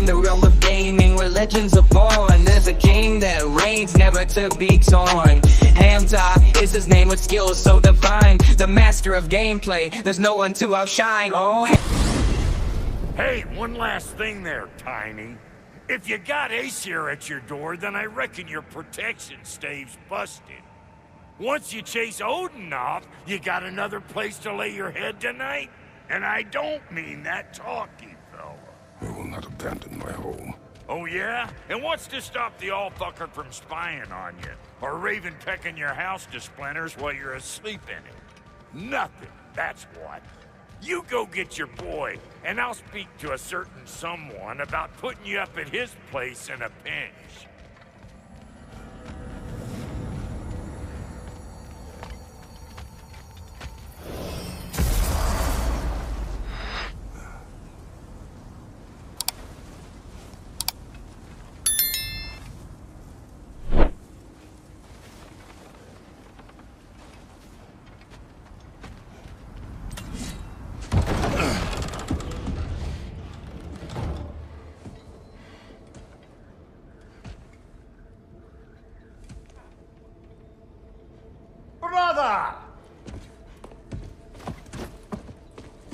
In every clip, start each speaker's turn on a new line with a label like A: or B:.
A: the realm of gaming where legends are born. There's a king that reigns, never to be torn. Hamza is his name with skills so divine. The master of gameplay, there's no one to outshine. Oh,
B: hey, one last thing there, Tiny. If you got Aesir at your door, then I reckon your protection stave's busted. Once you chase Odin off, you got another place to lay your head tonight? And I don't mean that talky fella.
C: I will not abandon my home.
B: Oh yeah? And what's to stop the all-fucker from spying on you? Or Raven pecking your house to splinters while you're asleep in it? Nothing, that's what. You go get your boy, and I'll speak to a certain someone about putting you up at his place in a pinch.
D: Brother!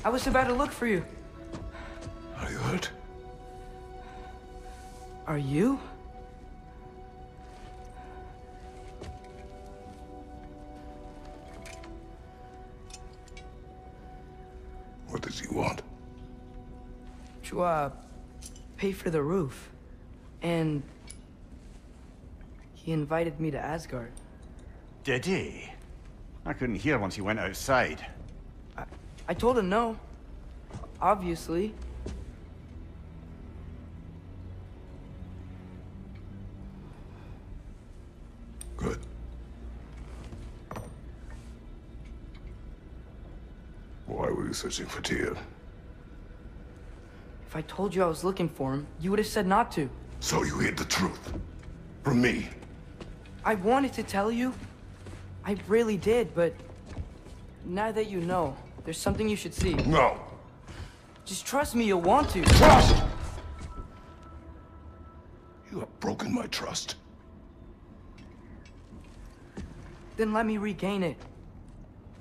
D: I was about to look for you.
C: Are you hurt?
D: Are you?
C: What does he want?
D: To, pay for the roof. And he invited me to Asgard.
E: Did he? I couldn't hear once he went outside.
D: I told him no. Obviously.
C: Good. Why were you searching for Tyr?
D: If I told you I was looking for him, you would have said not to.
C: So you hid the truth. From me.
D: I wanted to tell you. I really did, but now that you know, there's something you should see.
C: No.
D: Just trust me, you'll want to.
C: Trust! You have broken my trust.
D: Then let me regain it.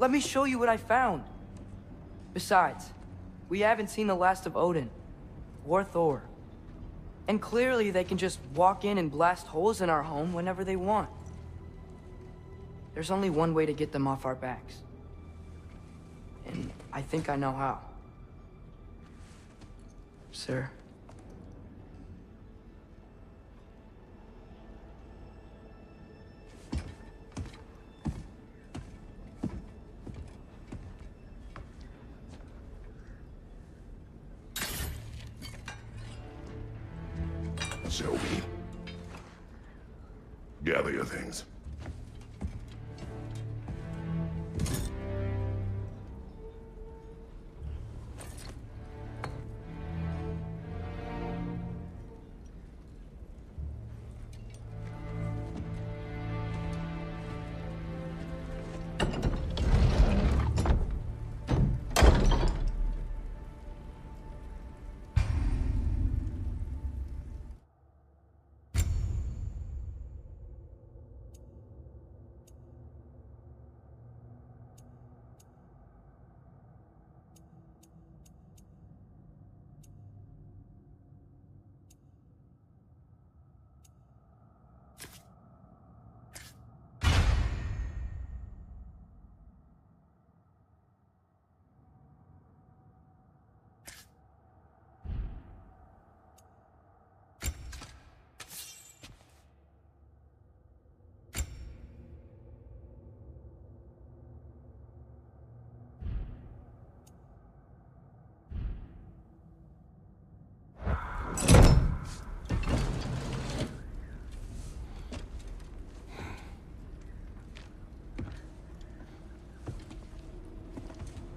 D: Let me show you what I found. Besides, we haven't seen the last of Odin or Thor. And clearly they can just walk in and blast holes in our home whenever they want. There's only one way to get them off our backs. And I think I know how. Sir.
C: Show me. Gather your things.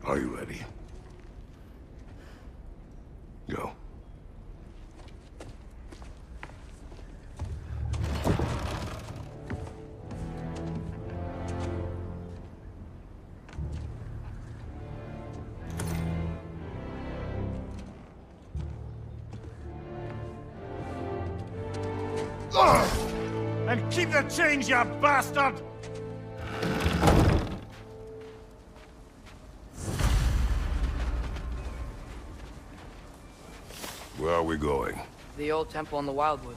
C: Are you ready? Go.
E: And keep the change, you bastard!
C: Where are we going?
D: The old temple in the Wildwoods.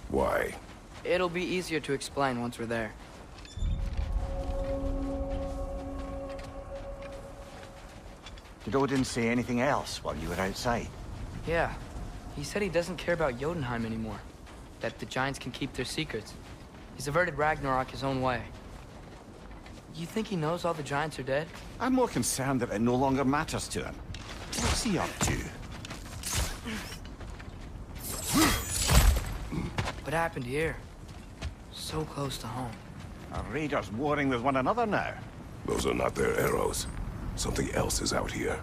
C: Why?
D: It'll be easier to explain once we're there.
E: Did Odin say anything else while you were outside?
D: Yeah. He said he doesn't care about Jotunheim anymore. That the giants can keep their secrets. He's averted Ragnarok his own way. You think he knows all the giants are dead?
E: I'm more concerned that it no longer matters to him. What's he up to?
D: What happened here? So close to home.
E: Are raiders warring with one another now?
C: Those are not their arrows. Something else is out here.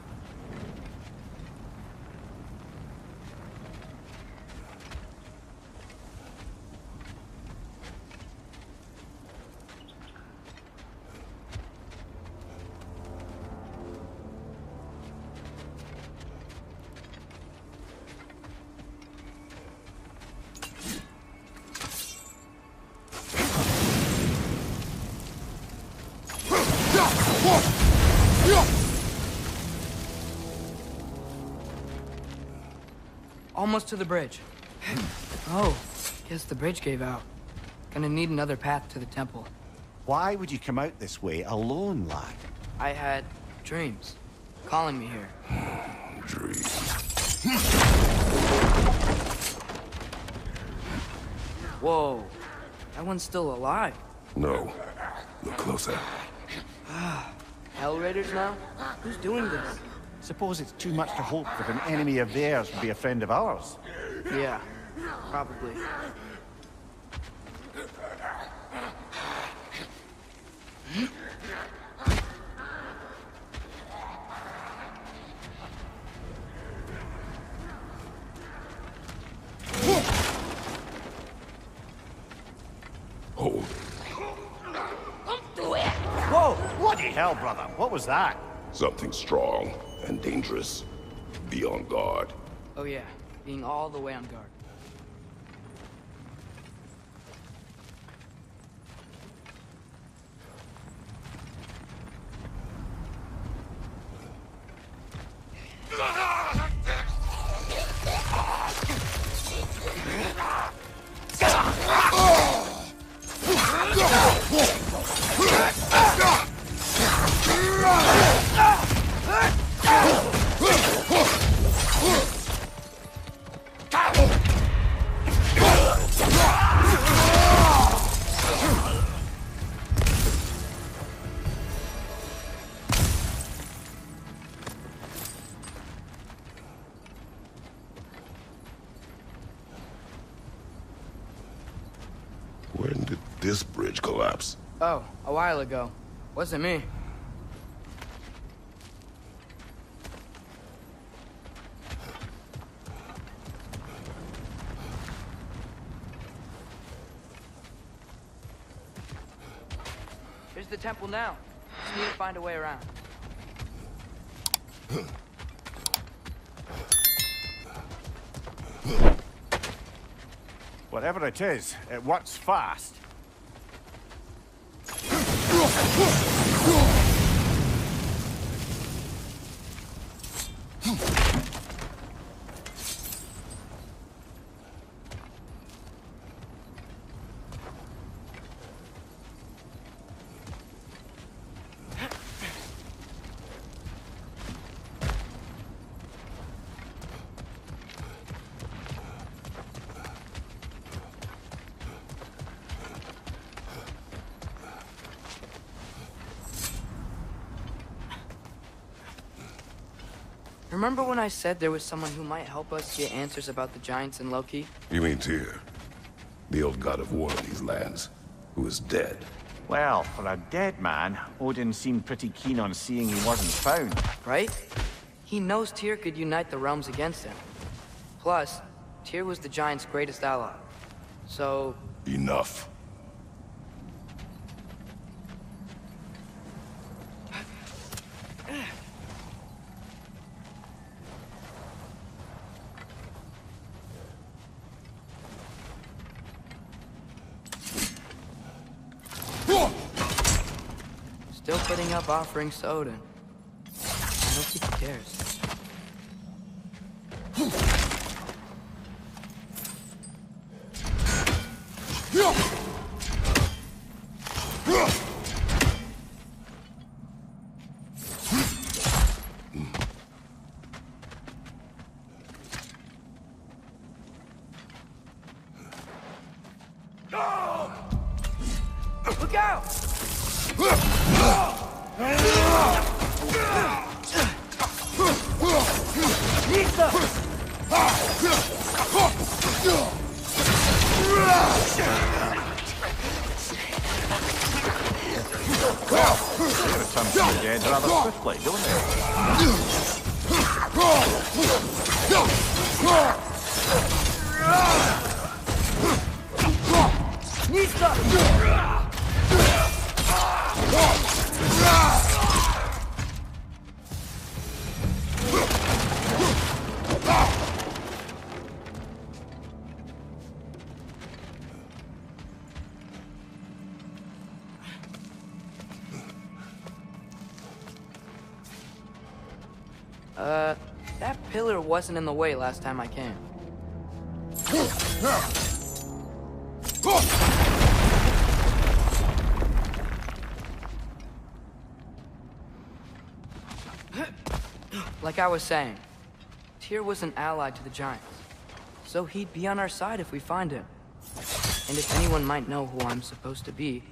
D: Almost to the bridge. Oh, guess the bridge gave out. Gonna need another path to the temple.
E: Why would you come out this way alone, lad?
D: I had dreams calling me here.
C: Dreams.
D: Whoa, that one's still alive.
C: No. Look closer.
D: Hell Raiders now? Who's doing this?
E: Suppose it's too much to hope that an enemy of theirs would be a friend of ours.
D: Yeah, probably.
C: Hold.
E: Whoa! Bloody hell, brother! What was that?
C: Something strong and dangerous. Be on guard.
D: Oh yeah, being all the way on guard.
C: When did this bridge collapse?
D: Oh, a while ago. Wasn't me. Here's the temple now. Just need to find a way around.
E: Whatever it is, it works fast.
D: Remember when I said there was someone who might help us get answers about the giants and Loki?
C: You mean Tyr? The old god of war in these lands, who is dead.
E: Well, for a dead man, Odin seemed pretty keen on seeing he wasn't found.
D: Right? He knows Tyr could unite the realms against him. Plus, Tyr was the giants' greatest ally. So...
C: Enough.
D: Still putting up offerings to Odin. I don't think he cares. Look out! Nisa!
E: They return from the dead rather swiftly, don't they?
D: Nisa! That pillar wasn't in the way last time I came. Like I was saying, Tyr was an ally to the Giants, so he'd be on our side if we find him. And if anyone might know who I'm supposed to be,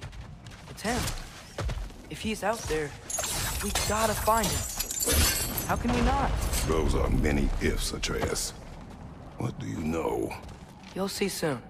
D: it's him. If he's out there, we gotta find him. How can we not?
C: Those are many ifs, Atreus. What do you know?
D: You'll see soon.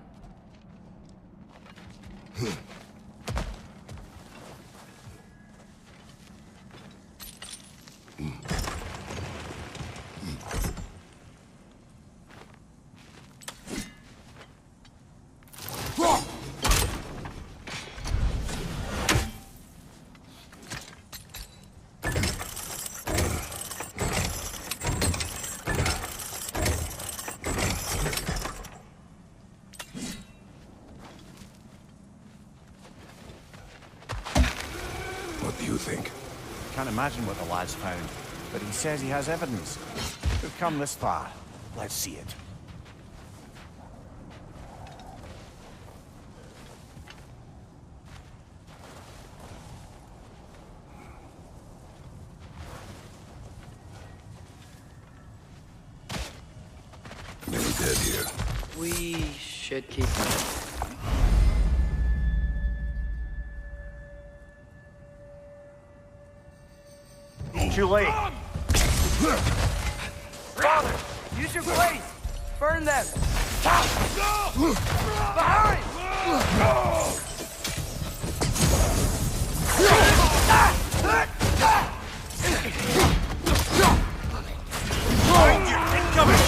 C: What do you think?
E: Can't imagine what the lad's found, but he says he has evidence. We've come this far. Let's see it.
C: Many dead here.
D: We should keep moving.
E: Too late.
D: Father, use your blade! Burn them! Behind!
E: Behind you! Incoming!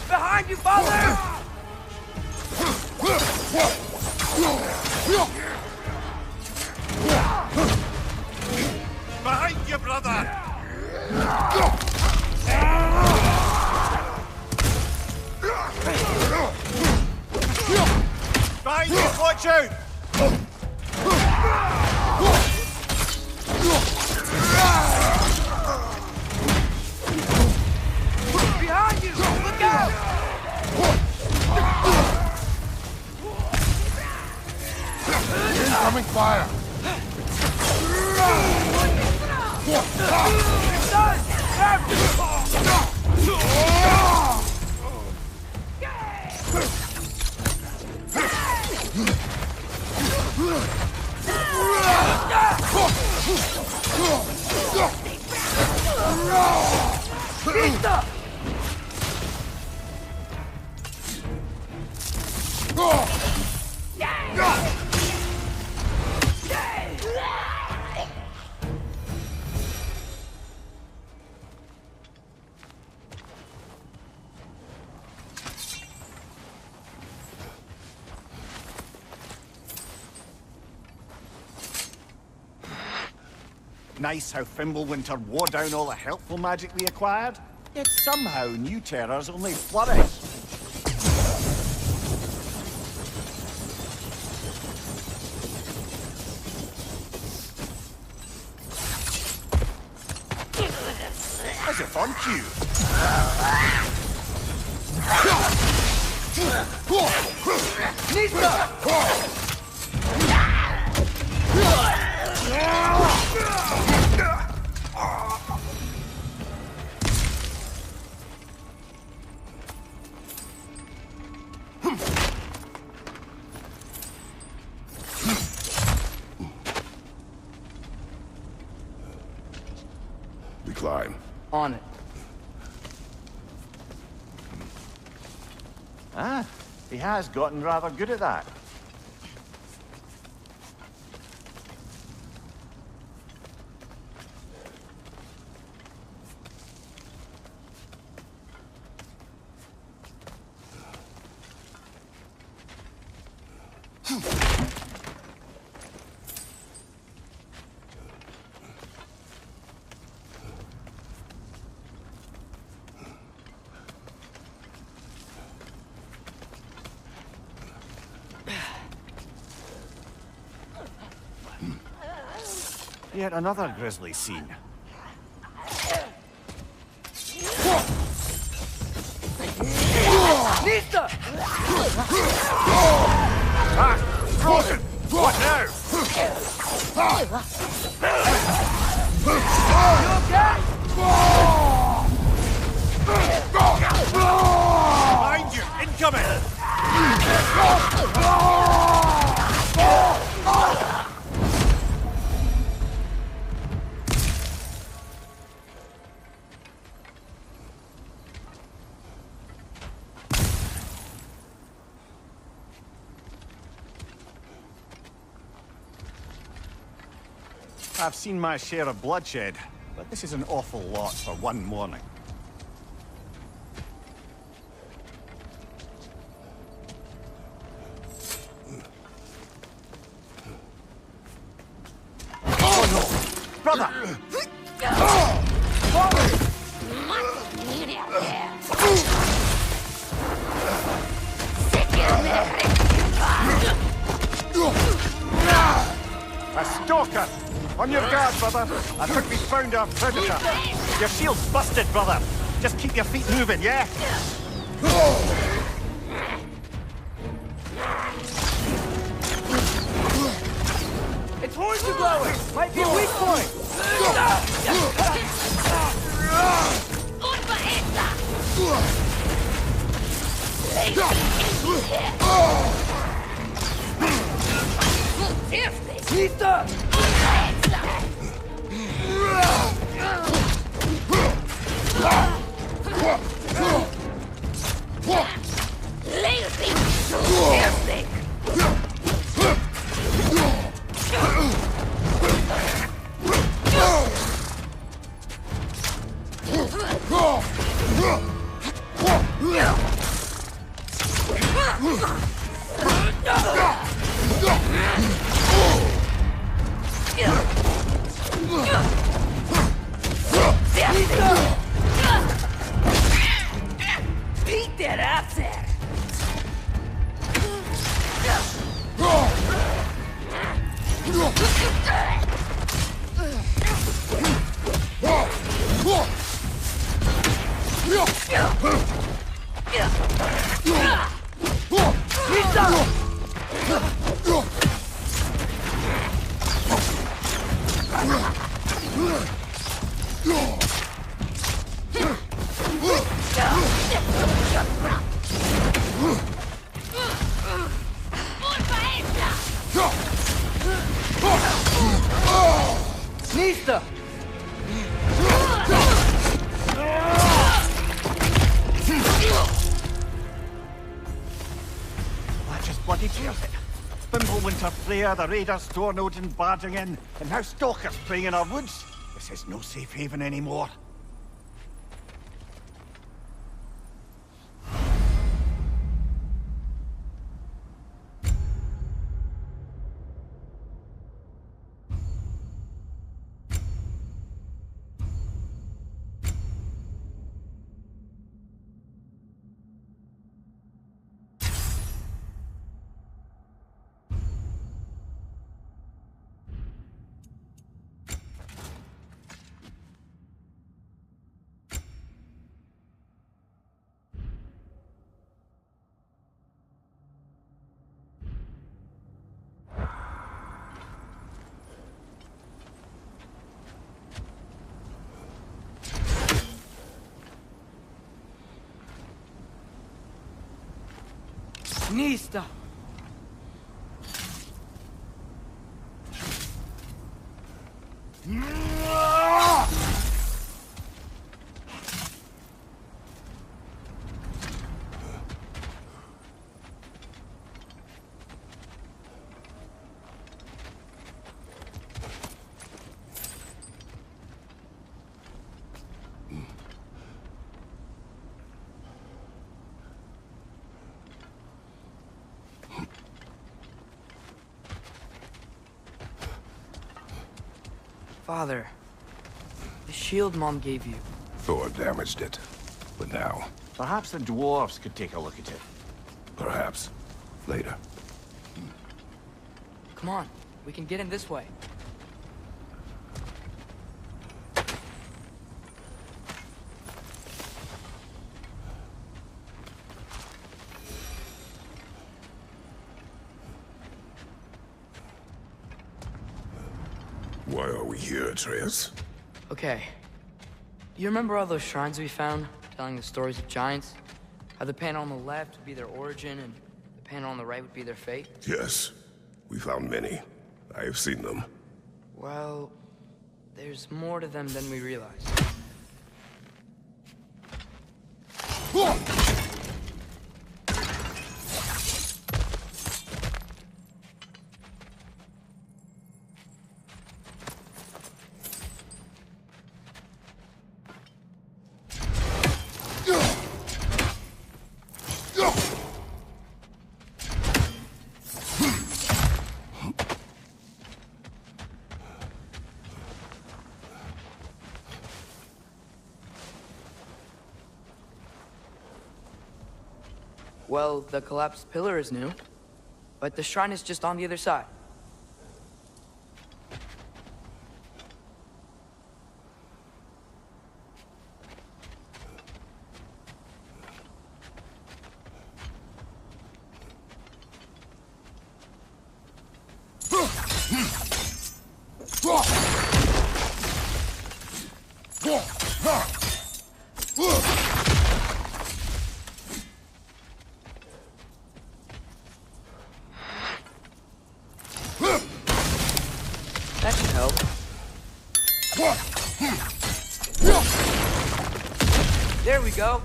D: Behind you, Father!
B: Behind you, brother!
E: Behind you! Watch out!
D: Behind you! Look out!
C: Incoming fire!
D: It's done! Pizza!
E: Nice how Fimbulwinter wore down all the helpful magic we acquired, yet somehow new terrors only flourish. As if on cue.
C: We climb.
D: On it.
E: Ah, he has gotten rather good at that. Yet another grisly scene.
B: Ah! Frozen! What now? Behind you! Incoming!
E: I've seen my share of bloodshed, but this is an awful lot for one morning. Oh no! Brother! A stalker! On your guard, brother. I think we found our predator. Your shield's busted, brother. Just keep your feet moving, yeah?
D: Its horns are glowing! Might be a weak point! Lisa! Beat that ass there! Nista!
E: That just bloody tears it. Fimbulwinter, Freya, the raiders, Thor and Odin barging in, and now stalkers preying in our woods. This is no safe haven anymore.
D: Gnista! Father, the shield Mom gave you.
C: Thor damaged it. But now,
E: Perhaps the dwarves could take a look at it.
C: perhaps, later.
D: Come on, we can get in this way.
C: Why are we here, Atreus?
D: Okay. You remember all those shrines we found, telling the stories of giants? How the panel on the left would be their origin, and the panel on the right would be their fate?
C: Yes. We found many. I have seen them.
D: Well, there's more to them than we realize. Well, the collapsed pillar is new, but the shrine is just on the other side. That should help. There we go.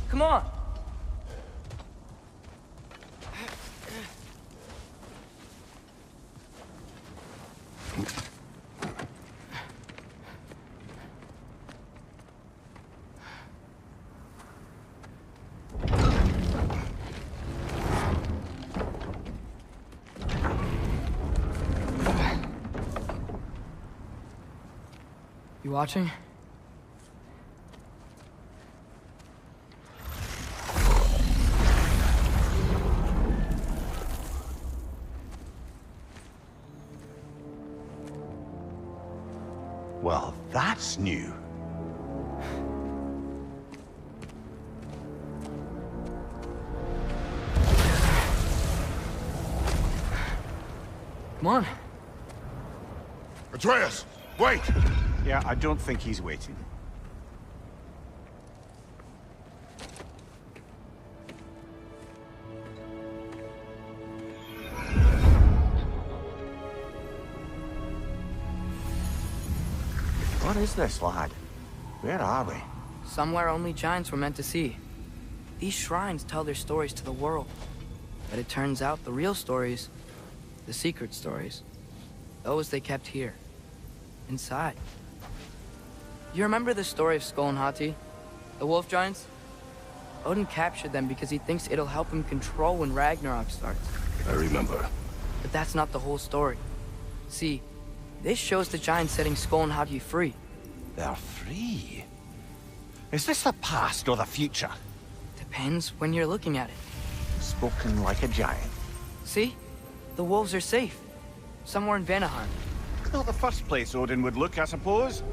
D: Come on. You watching?
E: Well, that's new.
D: Come on.
C: Atreus! Wait!
E: Yeah, I don't think he's waiting. What is this, lad? Where are we?
D: Somewhere only giants were meant to see. These shrines tell their stories to the world. But it turns out the real stories, the secret stories, those they kept here, inside. You remember the story of Skull and Hati, the wolf giants? Odin captured them because he thinks it'll help him control when Ragnarok starts.
C: I remember.
D: But that's not the whole story. See, this shows the giants setting Skull and Hati free.
E: They're free. Is this the past or the future?
D: Depends when you're looking at it.
E: Spoken like a giant.
D: See? The wolves are safe. Somewhere in Vanaheim.
E: Not the first place Odin would look, I suppose.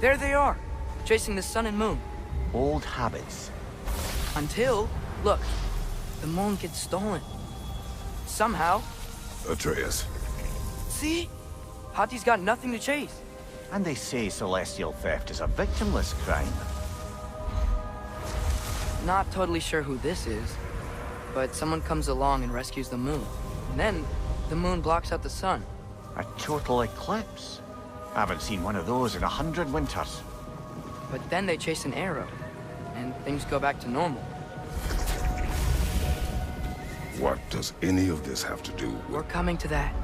D: There they are, chasing the sun and moon.
E: Old habits.
D: Until, look, the moon gets stolen. Somehow.
C: Atreus.
D: See? Hati's got nothing to chase.
E: And they say celestial theft is a victimless crime.
D: Not totally sure who this is. but someone comes along and rescues the moon. And then, the moon blocks out the sun.
E: A total eclipse? I haven't seen one of those in 100 winters.
D: But then they chase an arrow, and things go back to normal.
C: What does any of this have to do with...
D: We're coming to that.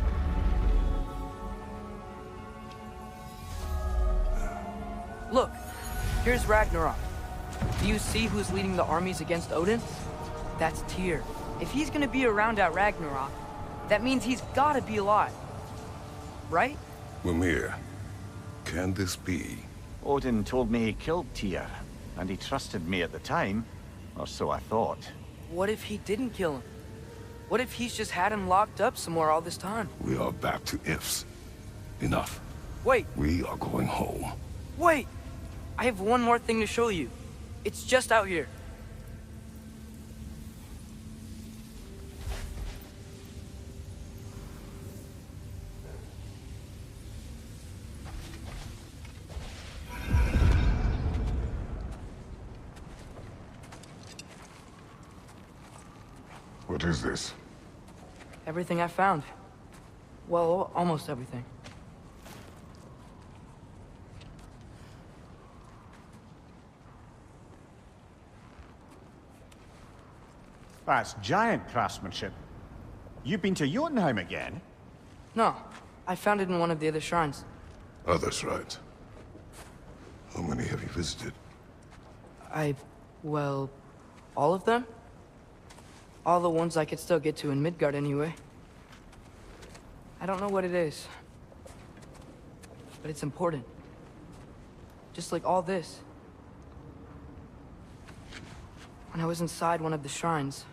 D: Look, here's Ragnarok. Do you see who's leading the armies against Odin? That's Tyr. If he's gonna be around at Ragnarok, that means he's gotta be alive. Right?
C: Mimir, can this be?
E: Odin told me he killed Tyr, and he trusted me at the time, or so I thought.
D: What if he didn't kill him? What if he's just had him locked up somewhere all this time?
C: We are back to ifs. Enough.
D: Wait,
C: We are going home.
D: wait! I have one more thing to show you. It's just out here.
C: What is this?
D: Everything I found. Well, almost everything.
E: That's giant craftsmanship. You've been to Jotunheim again?
D: No, I found it in one of the other shrines.
C: Other shrines. How many have you visited?
D: Well, all of them? All the ones I could still get to in Midgard anyway. I don't know what it is. But it's important. Just like all this. When I was inside one of the shrines,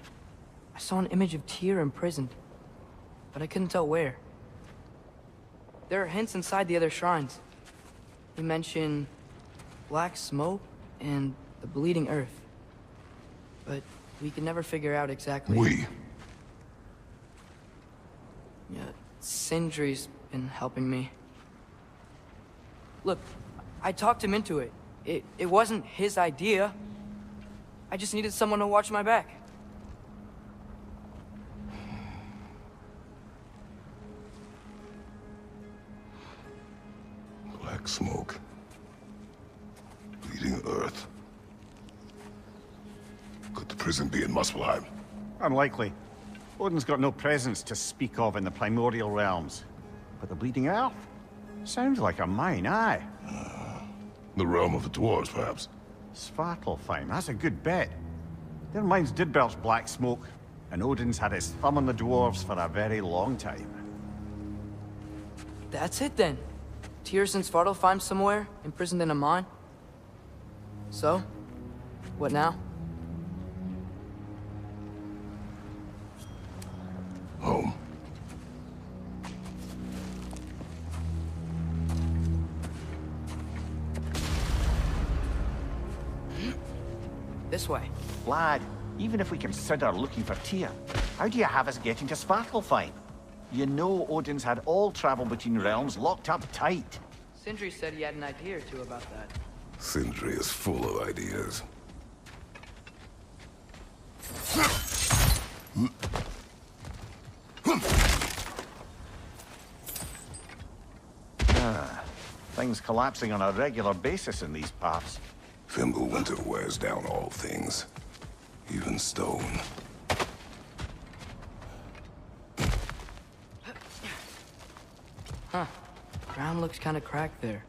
D: I saw an image of Tyr imprisoned. But I couldn't tell where. There are hints inside the other shrines. They mention black smoke and the bleeding earth. But we could never figure out exactly. Yeah, Sindri's been helping me. Look, I talked him into it. It wasn't his idea. I just needed someone to watch my back.
C: Black smoke. Bleeding earth. Could the prison be in Muspelheim?
E: Unlikely. Odin's got no presence to speak of in the primordial realms. But the Bleeding Earth? Sounds like a mine, aye.
C: The realm of the dwarves, perhaps?
E: Svartalfheim, that's a good bet. Their mines did belch black smoke, and Odin's had his thumb on the dwarves for a very long time.
D: That's it then. Tyr's in Svartalfheim somewhere, imprisoned in a mine. So, what now?
C: Home.
D: This way.
E: Lad, even if we consider looking for Tyr, how do you have us getting to Svartalfheim? You know Odin's had all travel between realms locked up tight.
D: Sindri said he had an idea or two about that.
C: Sindri is full of ideas.
E: Things collapsing on a regular basis in these parts.
C: Fimbulwinter wears down all things, even stone.
D: Huh. Ground looks kind of cracked there.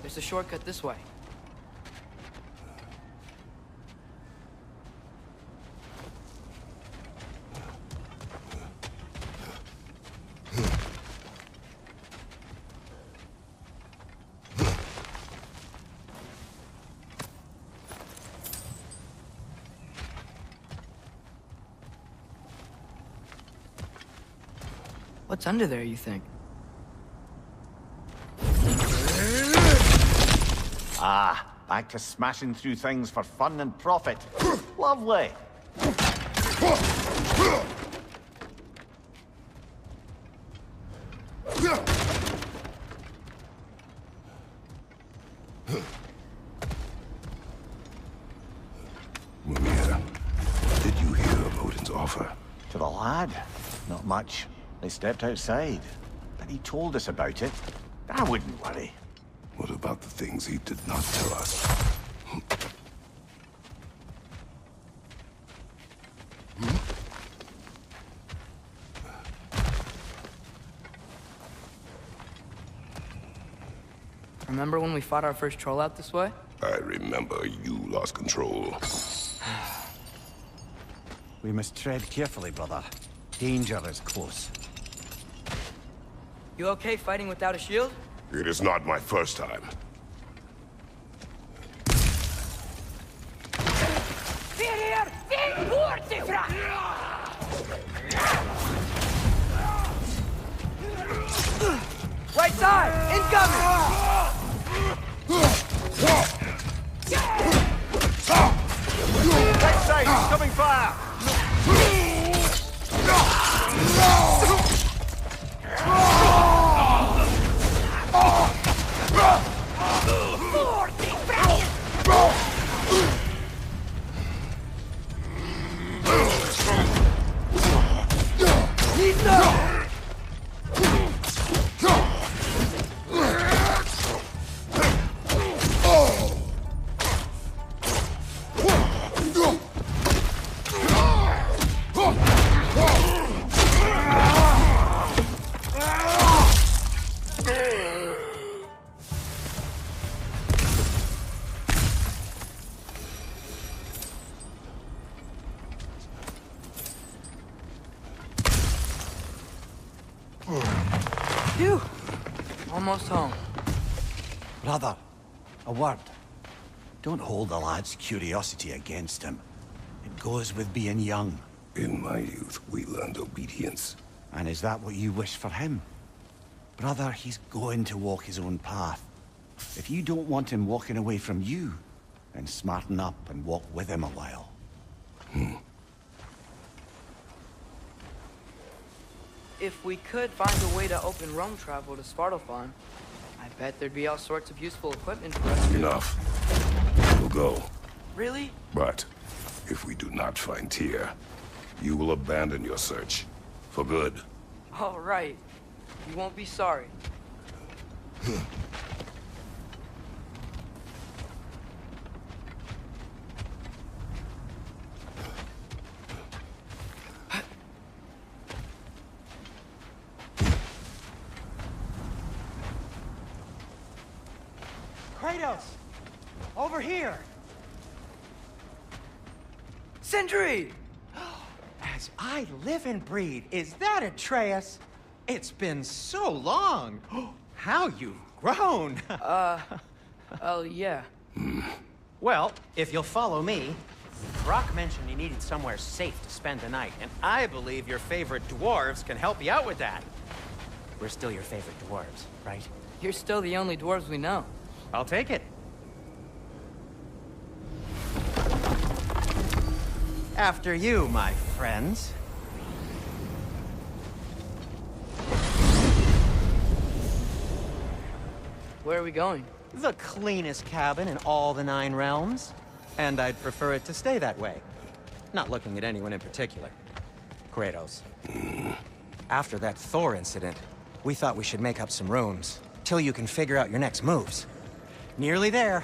D: There's a shortcut this way. What's under there, you think?
E: Ah, back to smashing through things for fun and profit. Lovely.
C: Mimir, did you hear of Odin's offer?
E: To the lad? Not much. They stepped outside. But he told us about it. I wouldn't worry.
C: What about the things he did not tell us?
D: Remember when we fought our first troll out this way?
C: I remember you lost control.
F: We must tread carefully, brother. Danger is close.
D: You okay fighting without a shield?
C: It is not my first time.
D: Right side! Incoming!
E: Right side, coming fire!
D: Phew! Almost home.
F: Brother, a word. Don't hold the lad's curiosity against him. It goes with being young.
C: In my youth, we learned obedience.
F: And is that what you wish for him? Brother, he's going to walk his own path. If you don't want him walking away from you, then smarten up and walk with him a while.
D: If we could find a way to open Rome travel to Svartalfheim, I bet there'd be all sorts of useful equipment for us.
C: Enough. We'll go.
D: Really?
C: But if we do not find Tyr, you will abandon your search. For good.
D: All right. You won't be sorry.
G: Kratos! Over here!
D: Sindri!
G: As I live and breathe, is that Atreus? It's been so long! How you've grown!
D: Oh, yeah.
G: Well, if you'll follow me, Brock mentioned you needed somewhere safe to spend the night, and I believe your favorite dwarves can help you out with that. We're still your favorite dwarves, right?
D: You're still the only dwarves we know.
G: I'll take it. After you, my friends.
D: Where are we going?
G: The cleanest cabin in all the 9 realms. And I'd prefer it to stay that way. Not looking at anyone in particular. Kratos. After that Thor incident, we thought we should make up some rooms, till you can figure out your next moves. Nearly there.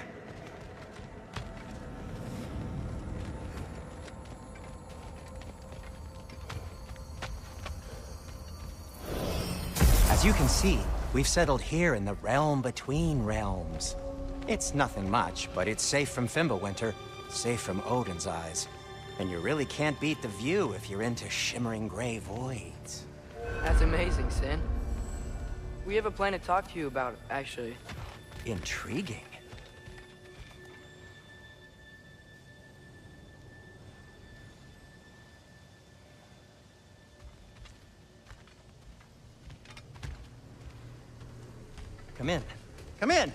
G: As you can see, we've settled here in the realm between realms. It's nothing much, but it's safe from Fimbulwinter, safe from Odin's eyes. And you really can't beat the view if you're into shimmering gray voids.
D: That's amazing, Sin. We have a plan to talk to you about, actually.
G: Intriguing. Come in. Come in!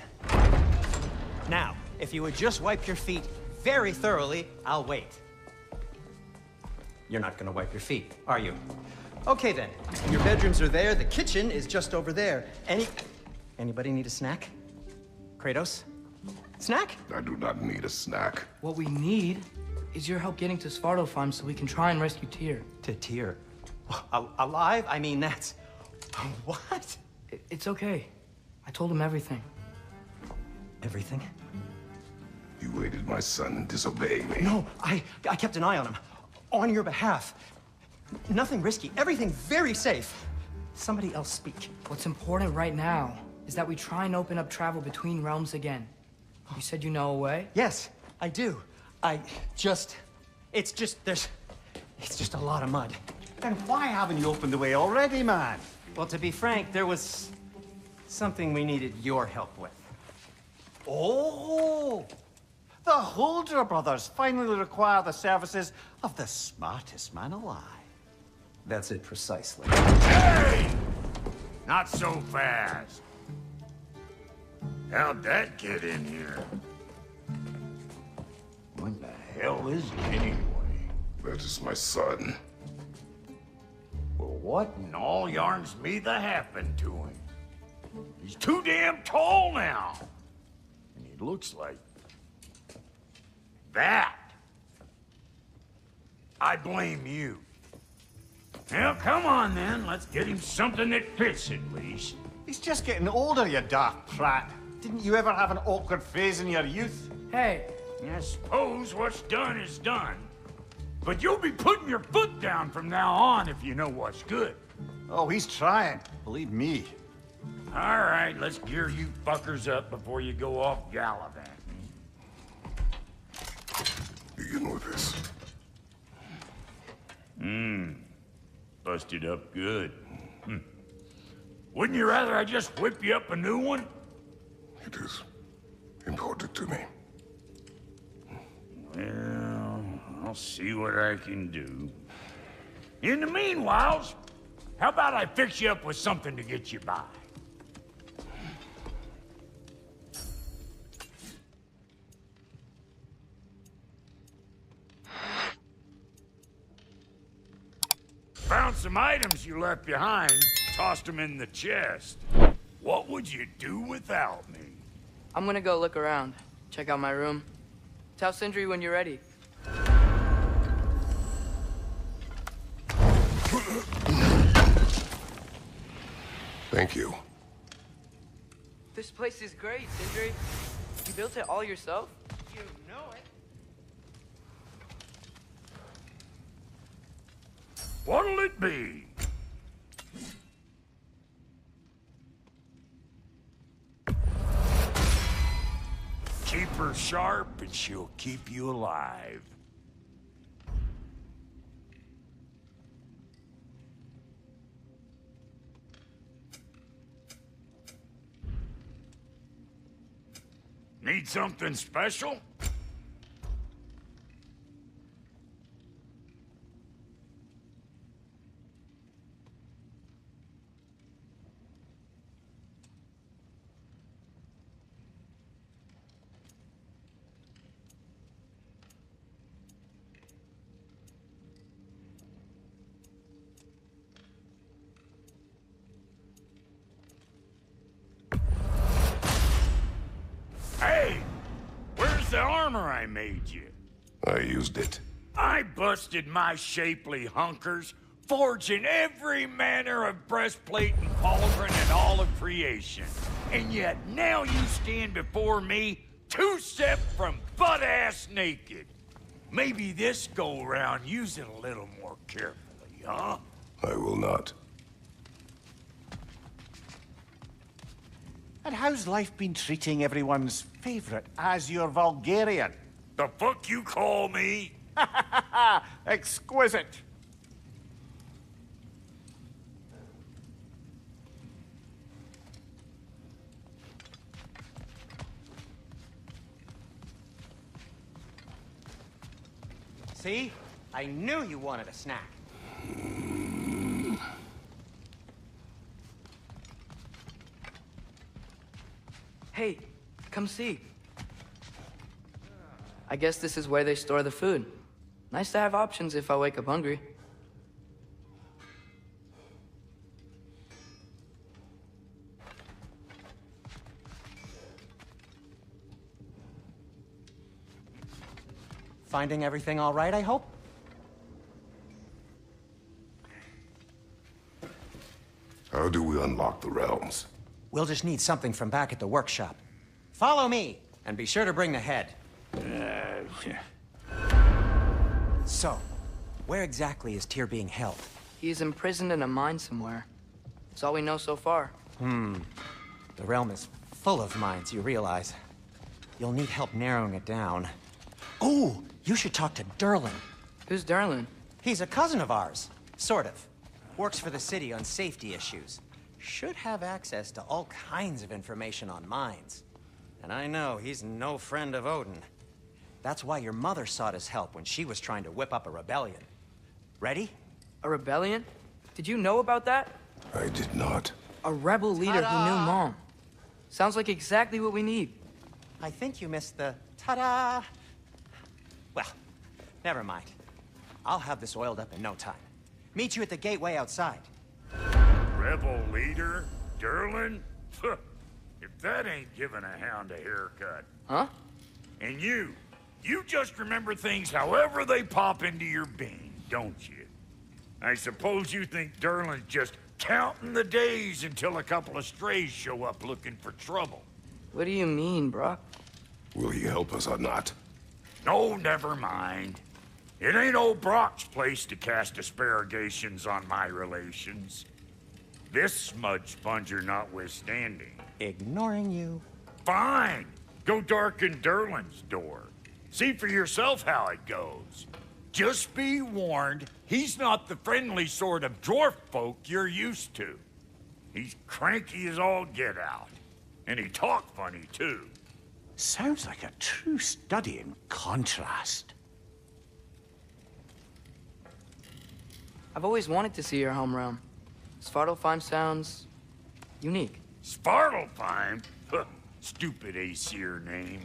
G: Now, if you would just wipe your feet very thoroughly, I'll wait. You're not gonna wipe your feet, are you? Okay then. Your bedrooms are there, the kitchen is just over there. Anybody need a snack? Kratos? Snack?
C: I do not need a snack.
D: What we need is your help getting to Svartalfheim so we can try and rescue Tyr.
G: To Tyr? Alive? I mean, that's... What?
D: It's okay. I told him everything.
G: Everything?
C: You aided my son disobeying me.
G: No, I kept an eye on him. On your behalf. Nothing risky. Everything very safe. Somebody else speak.
D: What's important right now is that we try and open up travel between realms again. You said you know a way?
G: Yes, I do. It's just a lot of mud.
E: Then why haven't you opened the way already, man?
G: Well, to be frank, there was something we needed your help with.
E: Oh! The Holder brothers finally require the services of the smartest man alive.
G: That's it precisely.
B: Hey! Not so fast. How'd that get in here? What the hell is it anyway?
C: That is my son.
B: Well, what in all yarns me that happened to him? He's too damn tall now. And he looks like... that. I blame you. Well, come on then. Let's get him something that fits at least.
E: He's just getting older, you daft prat. Didn't you ever have an awkward phase in your youth?
D: Hey,
B: I suppose what's done is done. But you'll be putting your foot down from now on if you know what's good.
E: Oh, he's trying. Believe me.
B: All right, let's gear you fuckers up before you go off gallivanting.
C: Begin with this.
B: Busted up good. Wouldn't you rather I just whip you up a new one?
C: It is important to me.
B: Well, I'll see what I can do. In the meanwhile, how about I fix you up with something to get you by? Found some items you left behind, tossed them in the chest. What would you do without me?
D: I'm gonna go look around. Check out my room. Tell Sindri when you're ready.
C: Thank you.
D: This place is great, Sindri. You built it all yourself?
G: You know it.
B: What'll it be? Keep her sharp and she'll keep you alive. Need something special? Hey! Where's the armor I made you?
C: I used it.
B: I busted my shapely hunkers, forging every manner of breastplate and pauldron in all of creation. And yet now you stand before me, two-step from butt-ass naked. Maybe this go-round use it a little more carefully, huh?
C: I will not.
E: And how's life been treating everyone's favorite Azure Vulgarian?
B: The fuck you call me?
E: Exquisite.
G: See? I knew you wanted a snack.
D: Hey, come see. I guess this is where they store the food. Nice to have options if I wake up hungry.
G: Finding everything all right, I hope?
C: How do we unlock the realms?
G: We'll just need something from back at the workshop. Follow me, and be sure to bring the head. So, where exactly is Tyr being held?
D: He's imprisoned in a mine somewhere. That's all we know so far.
G: The realm is full of mines, you realize. You'll need help narrowing it down. Oh, you should talk to Durlin.
D: Who's Durlin?
G: He's a cousin of ours, sort of. Works for the city on safety issues. Should have access to all kinds of information on mines. And I know he's no friend of Odin. That's why your mother sought his help when she was trying to whip up a rebellion. Ready?
D: A rebellion? Did you know about that?
C: I did not.
D: A rebel leader who knew Mom. Sounds like exactly what we need.
G: I think you missed the ta-da. Well, never mind. I'll have this oiled up in no time. Meet you at the gateway outside.
B: Rebel leader? Durlin? If that ain't giving a hound a haircut.
D: Huh?
B: And you just remember things however they pop into your bean, don't you? I suppose you think Durlin's just counting the days until a couple of strays show up looking for trouble.
D: What do you mean, Brock?
C: Will he help us or not?
B: No, never mind. It ain't old Brock's place to cast asparagations on my relations. This smudge sponger notwithstanding.
G: Ignoring you.
B: Fine. Go darken Durlin's door. See for yourself how it goes. Just be warned, he's not the friendly sort of dwarf folk you're used to. He's cranky as all get out. And he talk funny, too.
E: Sounds like a true study in contrast.
D: I've always wanted to see your home realm. Svartalfheim sounds unique.
B: Svartalfheim? Huh, stupid Aesir name.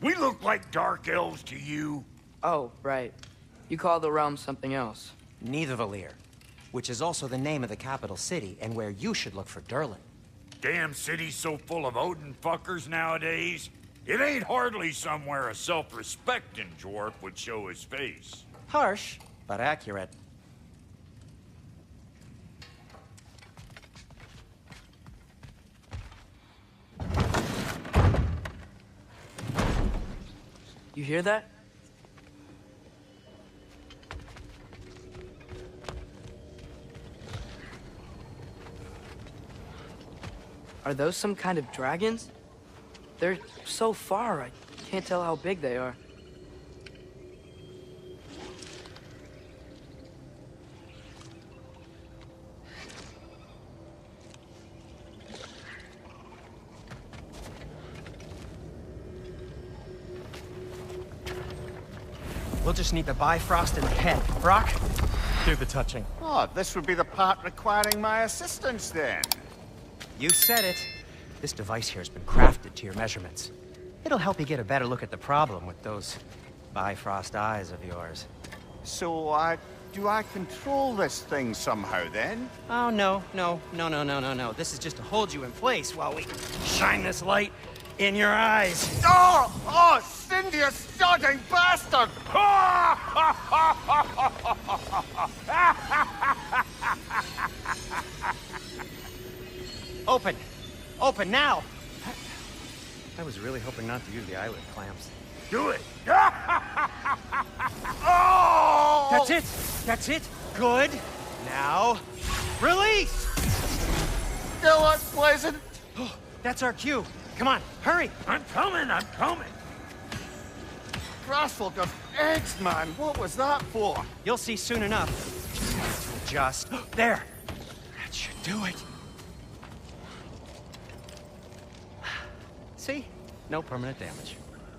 B: We look like dark elves to you.
D: Oh, right. You call the realm something else.
G: Nidavellir, which is also the name of the capital city and where you should look for Durlin.
B: Damn city's so full of Odin fuckers nowadays. It ain't hardly somewhere a self-respecting dwarf would show his face.
G: Harsh, but accurate.
D: You hear that? Are those some kind of dragons? They're so far, I can't tell how big they are.
G: We'll just need the Bifrost in the head. Brock, do the touching.
E: Oh, this would be the part requiring my assistance then.
G: You said it. This device here has been crafted to your measurements. It'll help you get a better look at the problem with those Bifrost eyes of yours.
E: So, do I control this thing somehow then?
G: Oh, no. This is just to hold you in place while we shine this light in your eyes.
E: Oh, Cindy, you sodding bastard!
G: Open! Open now! I was really hoping not to use the eyelid clamps.
B: Do it!
E: Oh!
G: That's it! That's it! Good! Now, release!
E: Still unpleasant.
G: That's our cue. Come on, hurry!
B: I'm coming, I'm coming!
E: Grassfolk of eggs, man! What was that for?
G: You'll see soon enough. Just... there! That should do it. See? No permanent damage.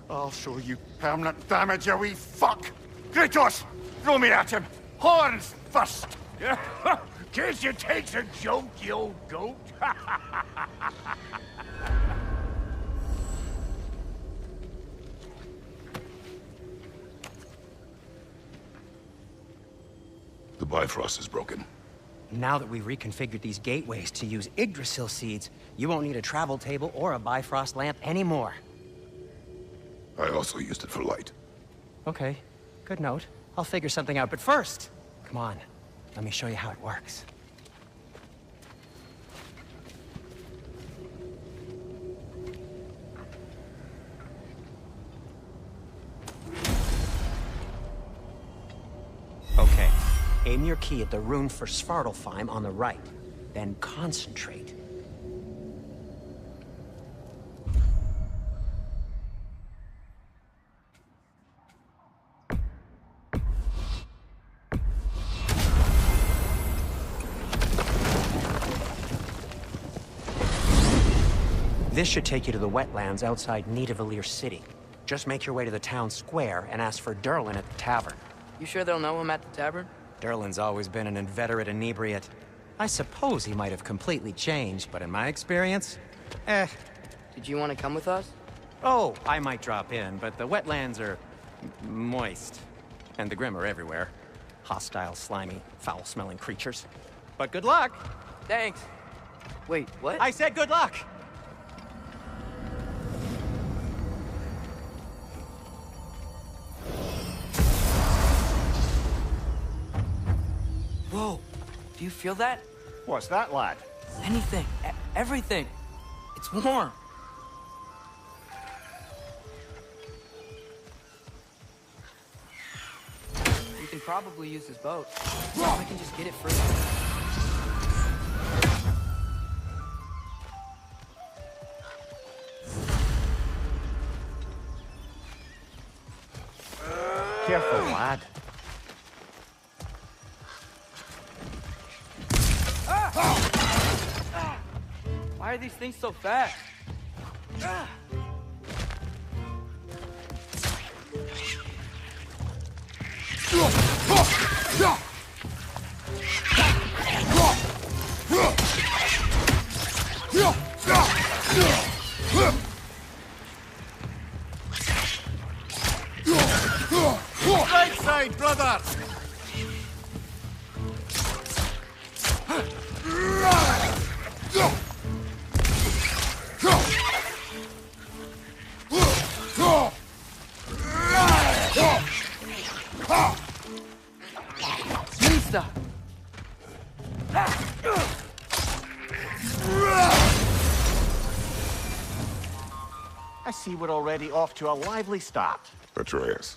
E: I'll show you permanent damage, you wee fuck! Kratos! Throw me at him! Horns first!
B: Guess you takes a joke, you old goat.
C: The Bifrost is broken.
G: Now that we've reconfigured these gateways to use Yggdrasil seeds, you won't need a travel table or a Bifrost lamp anymore.
C: I also used it for light.
G: Okay, good note. I'll figure something out, but first, come on, let me show you how it works. Okay, aim your key at the rune for Svartalfheim on the right, then concentrate. This should take you to the wetlands outside Nidavellir City. Just make your way to the town square and ask for Durlin at the tavern.
D: You sure they'll know him at the tavern?
G: Durlin's always been an inveterate inebriate. I suppose he might have completely changed, but in my experience,
D: Did you want to come with us?
G: Oh, I might drop in, but the wetlands are moist. And the Grim are everywhere. Hostile, slimy, foul-smelling creatures. But good luck!
D: Thanks. Wait, what?
G: I said good luck!
D: Whoa, do you feel that?
E: What's that, lad?
D: Anything, everything. It's warm. We can probably use this boat. I can just get it free.
E: Careful, lad.
D: Why are these things so fast?
E: Right side, brother!
D: Lisa!
E: I see we're already off to a lively start.
C: Atreus,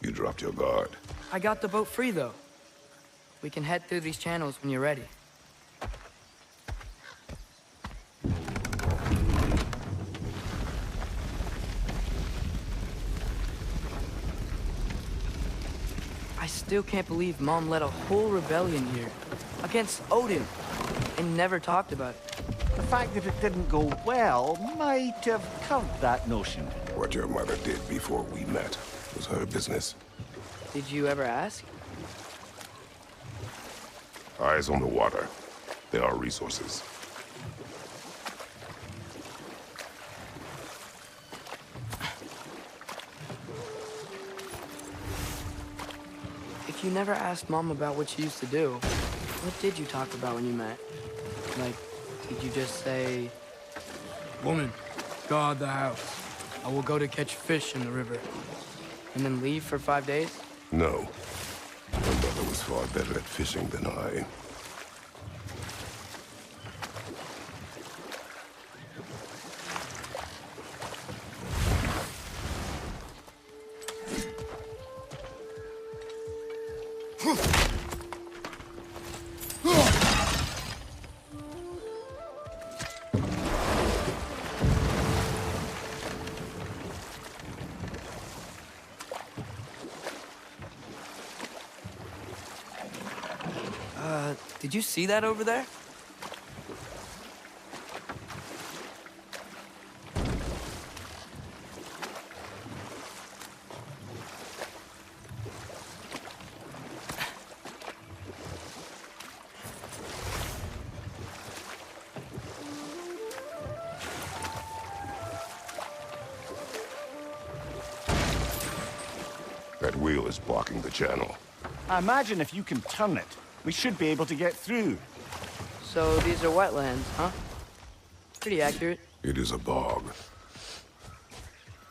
C: you dropped your guard.
D: I got the boat free, though. We can head through these channels when you're ready. I still can't believe Mom led a whole rebellion here. Against Odin. And never talked about it.
E: The fact that it didn't go well might have curbed that notion.
C: What your mother did before we met was her business.
D: Did you ever ask?
C: Eyes on the water. There are resources.
D: If you never asked Mom about what she used to do, what did you talk about when you met? Like, did you just say, "Woman, guard the house. I will go to catch fish in the river," and then leave for 5 days?
C: No. My mother was far better at fishing than I.
D: Did you see that over there?
C: That wheel is blocking the channel.
E: I imagine if you can turn it, we should be able to get through.
D: So these are wetlands, huh? Pretty accurate.
C: It is a bog.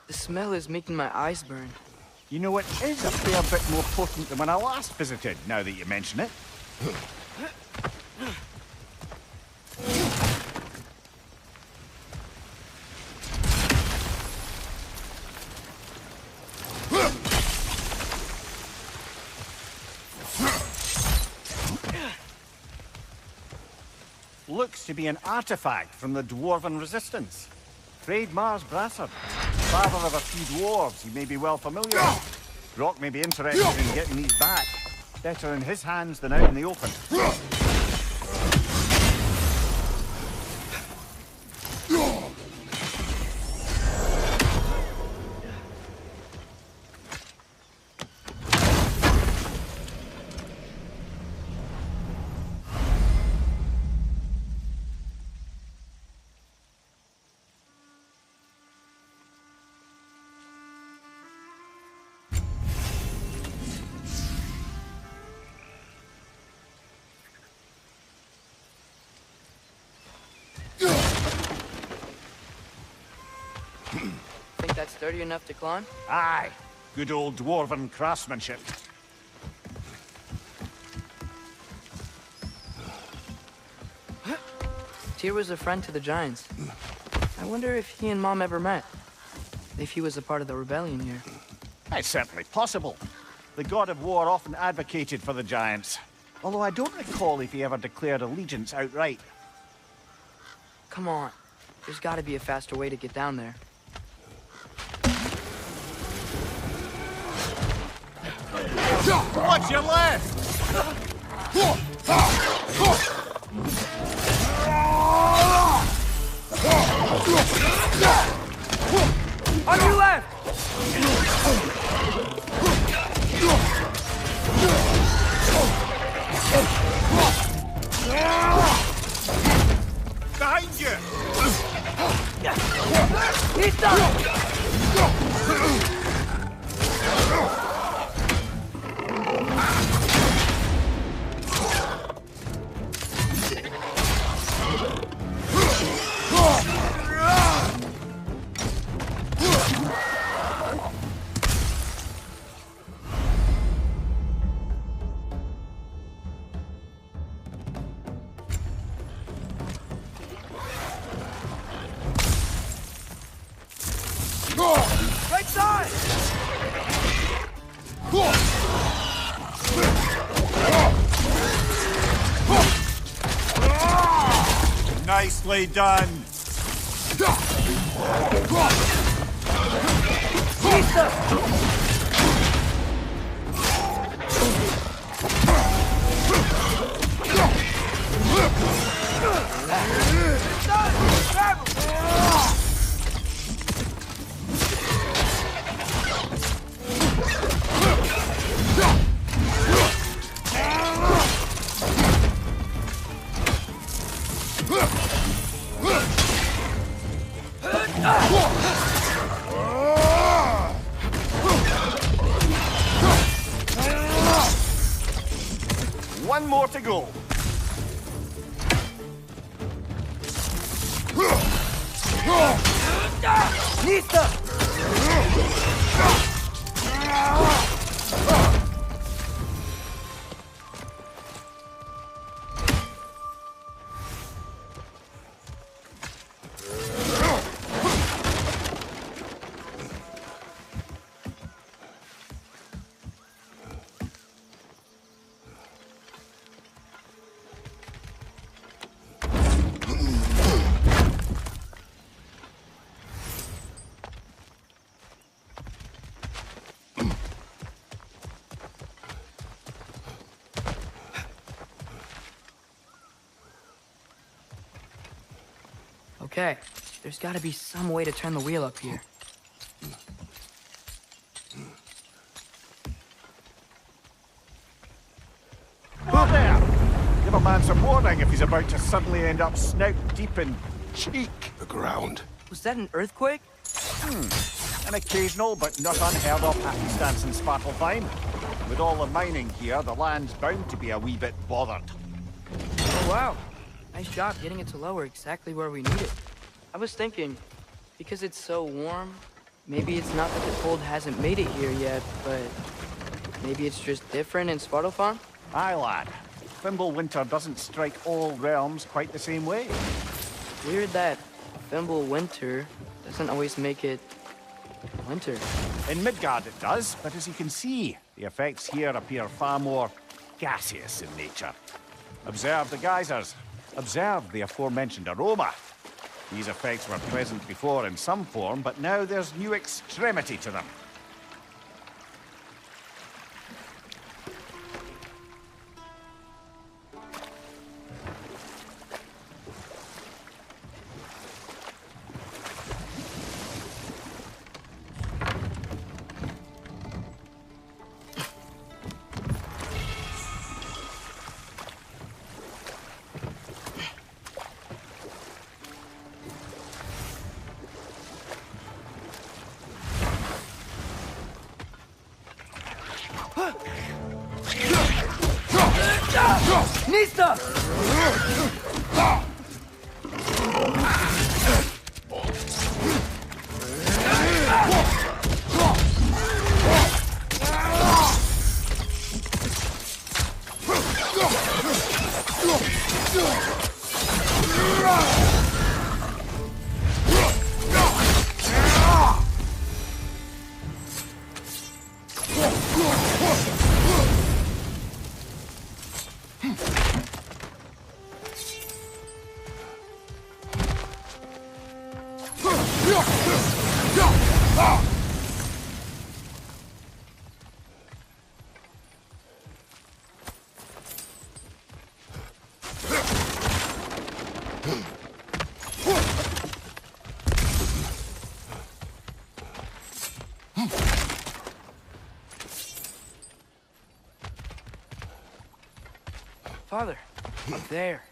D: The smell is making my eyes burn.
E: You know, it is a fair bit more potent than when I last visited, now that you mention it. Looks to be an artifact from the Dwarven Resistance. Freya Brasser, father of a few dwarves you may be well familiar with. Rock may be interested in getting these back. Better in his hands than out in the open.
D: Think that's sturdy enough to climb?
E: Aye, good old Dwarven craftsmanship.
D: Tyr was a friend to the Giants. I wonder if he and Mom ever met. If he was a part of the rebellion here.
E: It's certainly possible. The God of War often advocated for the Giants. Although I don't recall if he ever declared allegiance outright.
D: Come on. There's gotta be a faster way to get down there.
E: Watch your left!
D: On your left!
E: Behind you!
D: He's done! Right side!
E: Nicely done! One more to go.
D: Okay, there's gotta be some way to turn the wheel up here.
E: Whoa there! Give a man some warning if he's about to suddenly end up snout deep in cheek.
C: The ground.
D: Was that an earthquake?
E: An occasional but not unheard of happenstance in Svartalfheim. With all the mining here, the land's bound to be a wee bit bothered.
D: Oh, wow. Nice job getting it to lower exactly where we need it. I was thinking, because it's so warm, maybe it's not that the cold hasn't made it here yet, but maybe it's just different in Svartalfheim?
E: Aye, lad. Fimbulwinter doesn't strike all realms quite the same way.
D: Weird that Fimbulwinter doesn't always make it winter.
E: In Midgard it does, but as you can see, the effects here appear far more gaseous in nature. Observe the geysers. Observe the aforementioned aroma. These effects were present before in some form, but now there's new extremity to them.
D: Nista! Father, up there.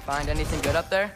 D: Find anything good up there?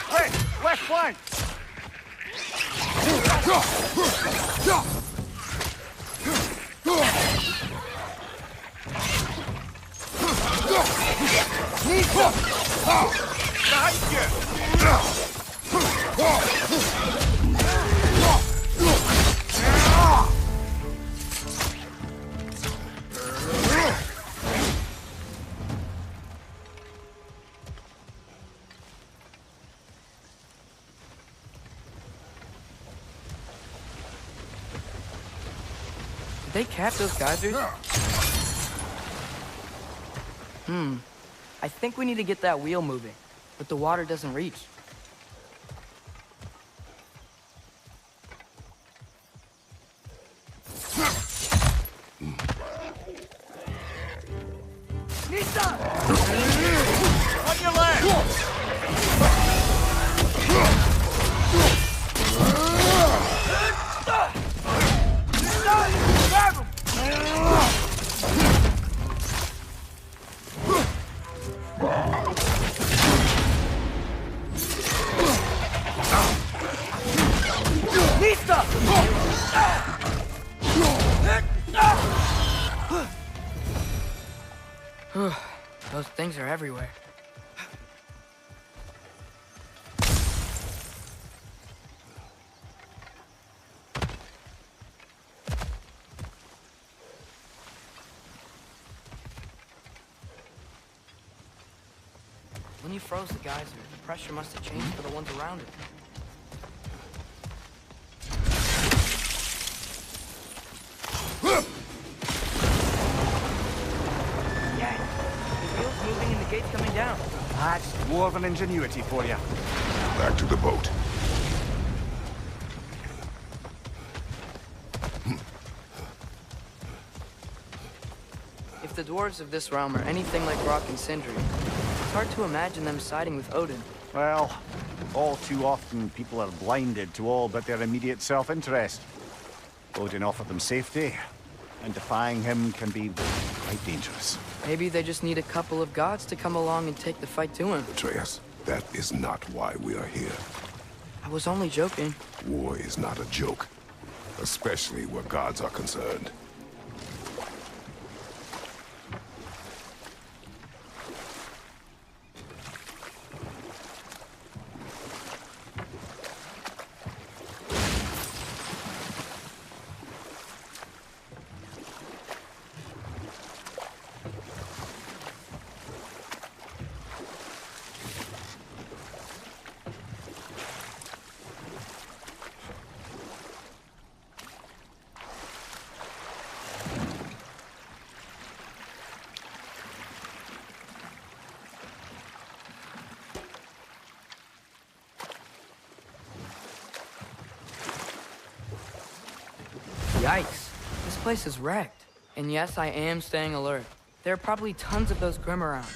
E: Hey, left flank! Behind you!
D: they cap those geysers? I think we need to get that wheel moving, but the water doesn't reach.
E: On your left!
D: Those things are everywhere. When you froze the geyser, the pressure must have changed for the ones around it. Moving and the gate's coming down.
E: That's dwarven ingenuity for you.
C: Back to the boat.
D: If the dwarves of this realm are anything like Rock and Sindri, it's hard to imagine them siding with Odin.
E: Well, all too often people are blinded to all but their immediate self-interest. Odin offered them safety, and defying him can be quite dangerous.
D: Maybe they just need a couple of gods to come along and take the fight to him.
C: Atreus, that is not why we are here.
D: I was only joking.
C: War is not a joke, especially where gods are concerned.
D: Yikes. This place is wrecked. And yes, I am staying alert. There are probably tons of those Grim around.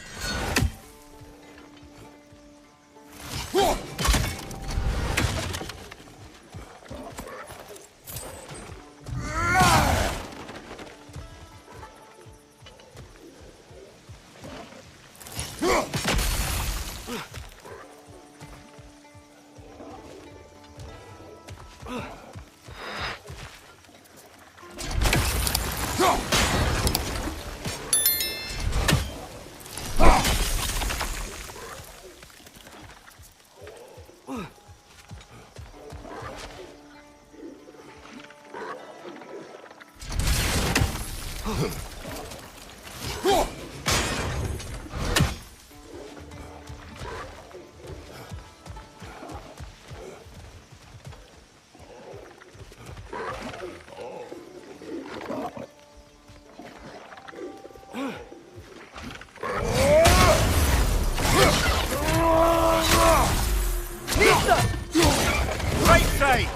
E: Right side!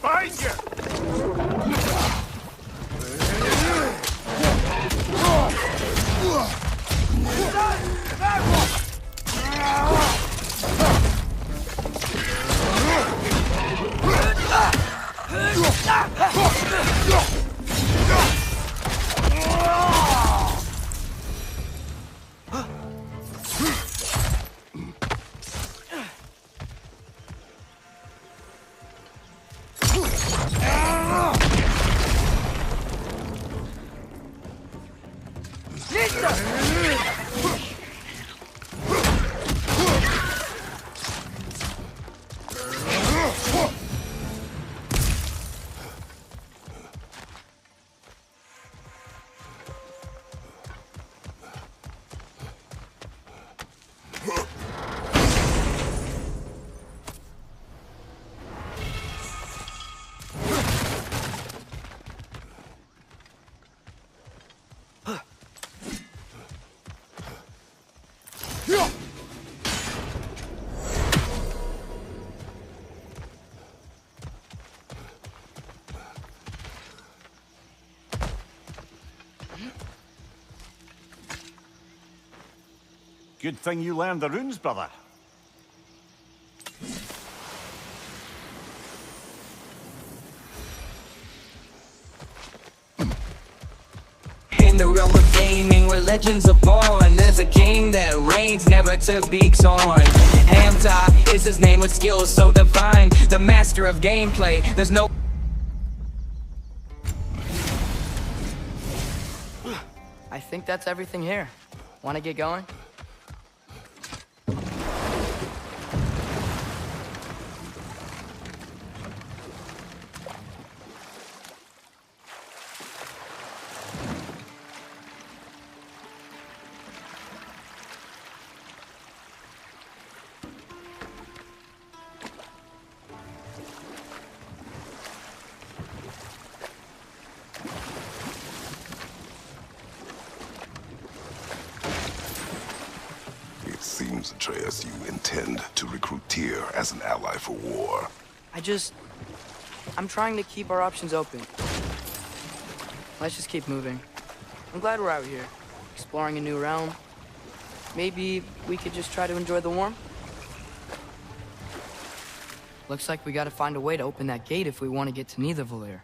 B: Find you!
E: Good thing you learned the runes, brother.
A: In the realm of gaming where legends are born, there's a king that reigns never to be torn. Hamta is his name with skills so defined, the master of gameplay, there's no...
D: I think that's everything here. Wanna get going?
C: It seems, Atreus, you intend to recruit Tyr as an ally for war.
D: I'm trying to keep our options open. Let's just keep moving. I'm glad we're out here, exploring a new realm. Maybe we could just try to enjoy the warmth? Looks like we gotta find a way to open that gate if we want to get to Nidavellir.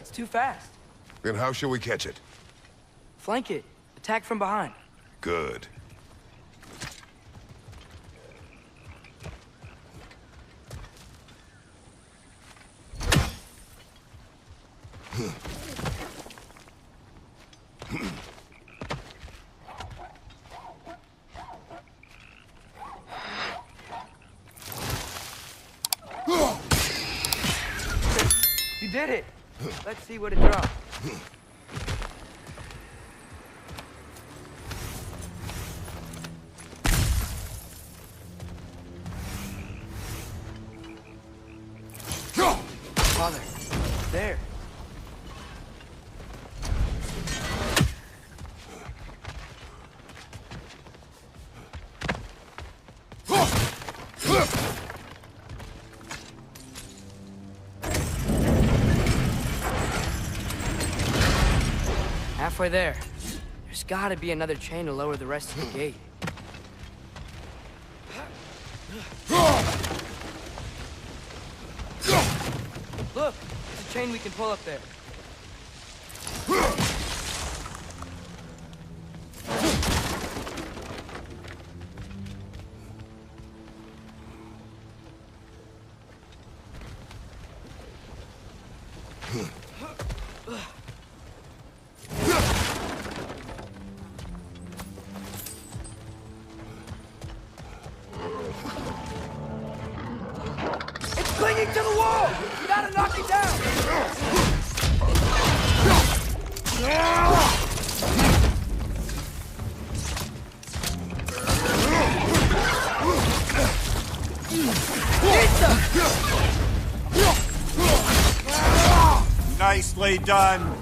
D: It's too fast.
C: Then how shall we catch it?
D: Flank it. Attack from behind.
C: Good.
D: You did it! Let's see what it drops. Father, there. Halfway there. There's gotta be another chain to lower the rest of the gate. Look! There's a chain we can pull up there. It's clinging to the wall! You gotta knock it down!
E: Nicely done.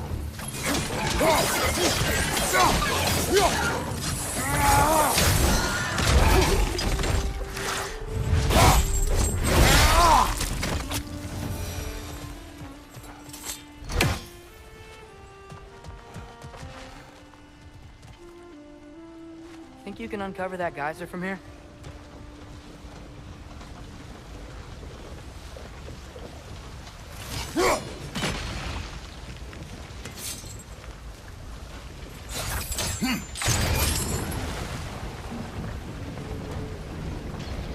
D: Think you can uncover that geyser from here?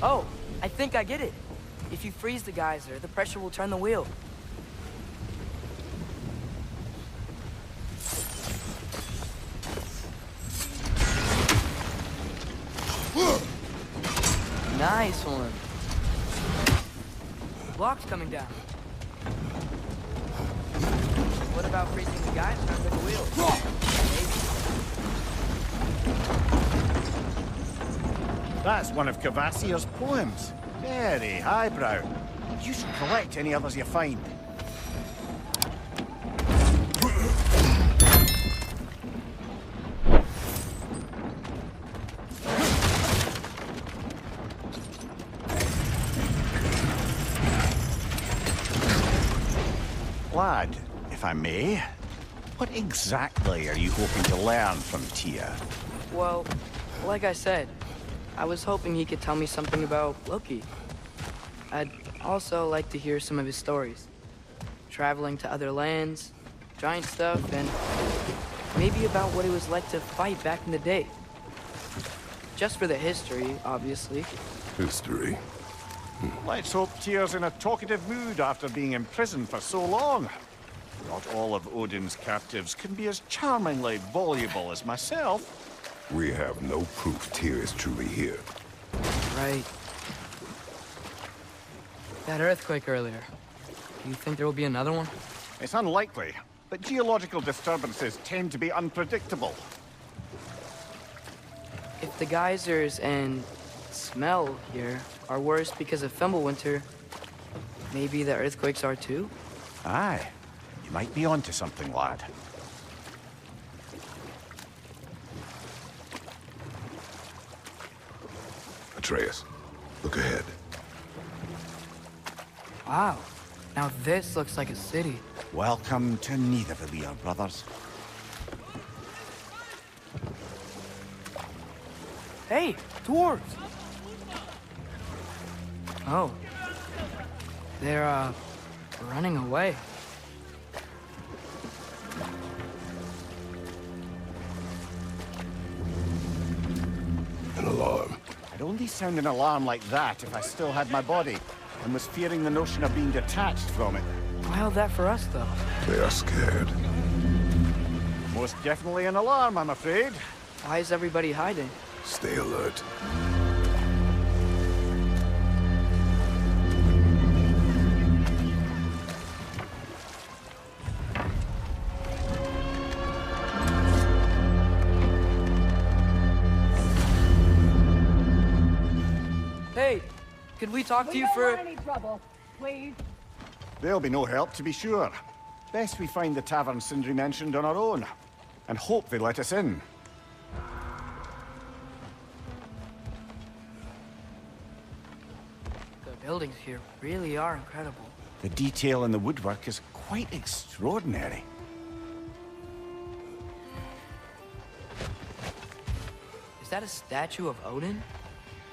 D: Oh, I think I get it. If you freeze the geyser, the pressure will turn the wheel. Nice one. Block's coming down. What about freezing the geyser under the wheel?
E: That's one of Kvasir's poems. Very highbrow. You should collect any others you find. Lad, if I may, what exactly are you hoping to learn from Tyr?
D: Well, like I said, I was hoping he could tell me something about Loki. I'd also like to hear some of his stories. Traveling to other lands, giant stuff, and maybe about what it was like to fight back in the day. Just for the history, obviously.
C: History.
E: Let's hope Tyr's in a talkative mood after being imprisoned for so long. Not all of Odin's captives can be as charmingly voluble as myself.
C: We have no proof Tyr is truly here.
D: Right. That earthquake earlier. Do you think there will be another one?
E: It's unlikely, but geological disturbances tend to be unpredictable.
D: If the geysers and smell here are worse because of Fimbulwinter, maybe the earthquakes are too?
E: Aye, you might be onto something, lad.
C: Atreus, look ahead.
D: Wow. Now this looks like a city.
F: Welcome to Nidavellir, brothers.
D: Hey, dwarves! Oh. They're, running away.
C: An alarm.
E: I'd only sound an alarm like that if I still had my body, and was fearing the notion of being detached from it.
D: Wild that for us, though.
C: They are scared.
E: Most definitely an alarm, I'm afraid.
D: Why is everybody hiding?
C: Stay alert.
D: Hey, could we talk to you for...
H: We don't want any trouble, please.
E: There'll be no help, to be sure. Best we find the tavern Sindri mentioned on our own, and hope they let us in.
D: The buildings here really are incredible.
F: The detail in the woodwork is quite extraordinary.
D: Is that a statue of Odin?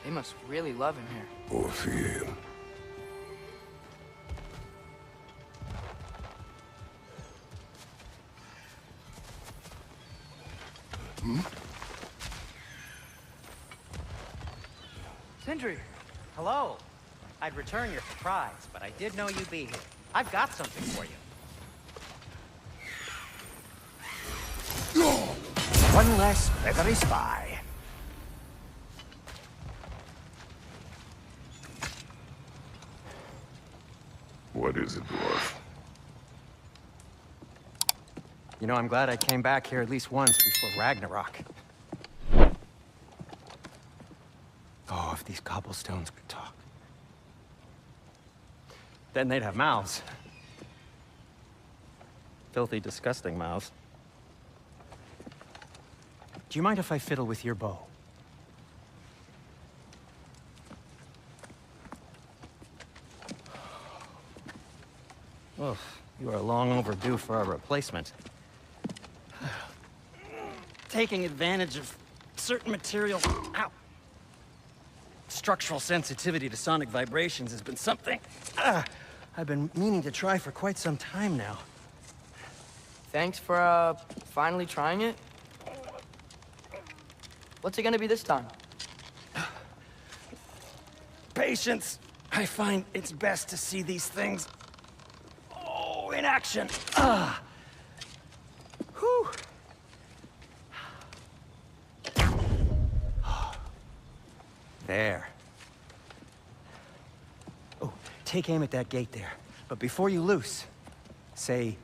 D: They must really love him here.
C: Or fear him.
D: Sindri!
G: Hello. I'd return your surprise, but I did know you'd be here. I've got something for you.
E: One less feathery spy.
C: What is it, dwarf?
G: You know, I'm glad I came back here at least once before Ragnarok. Oh, if these cobblestones could talk. Then they'd have mouths. Filthy, disgusting mouths. Do you mind if I fiddle with your bow? Oh, you are long overdue for a replacement. Taking advantage of certain materials. Ow! Structural sensitivity to sonic vibrations has been something I've been meaning to try for quite some time now.
D: Thanks for, finally trying it. What's it gonna be this time?
G: Patience. I find it's best to see these things, in action. Whew. There. Oh, take aim at that gate there. But before you loose, say,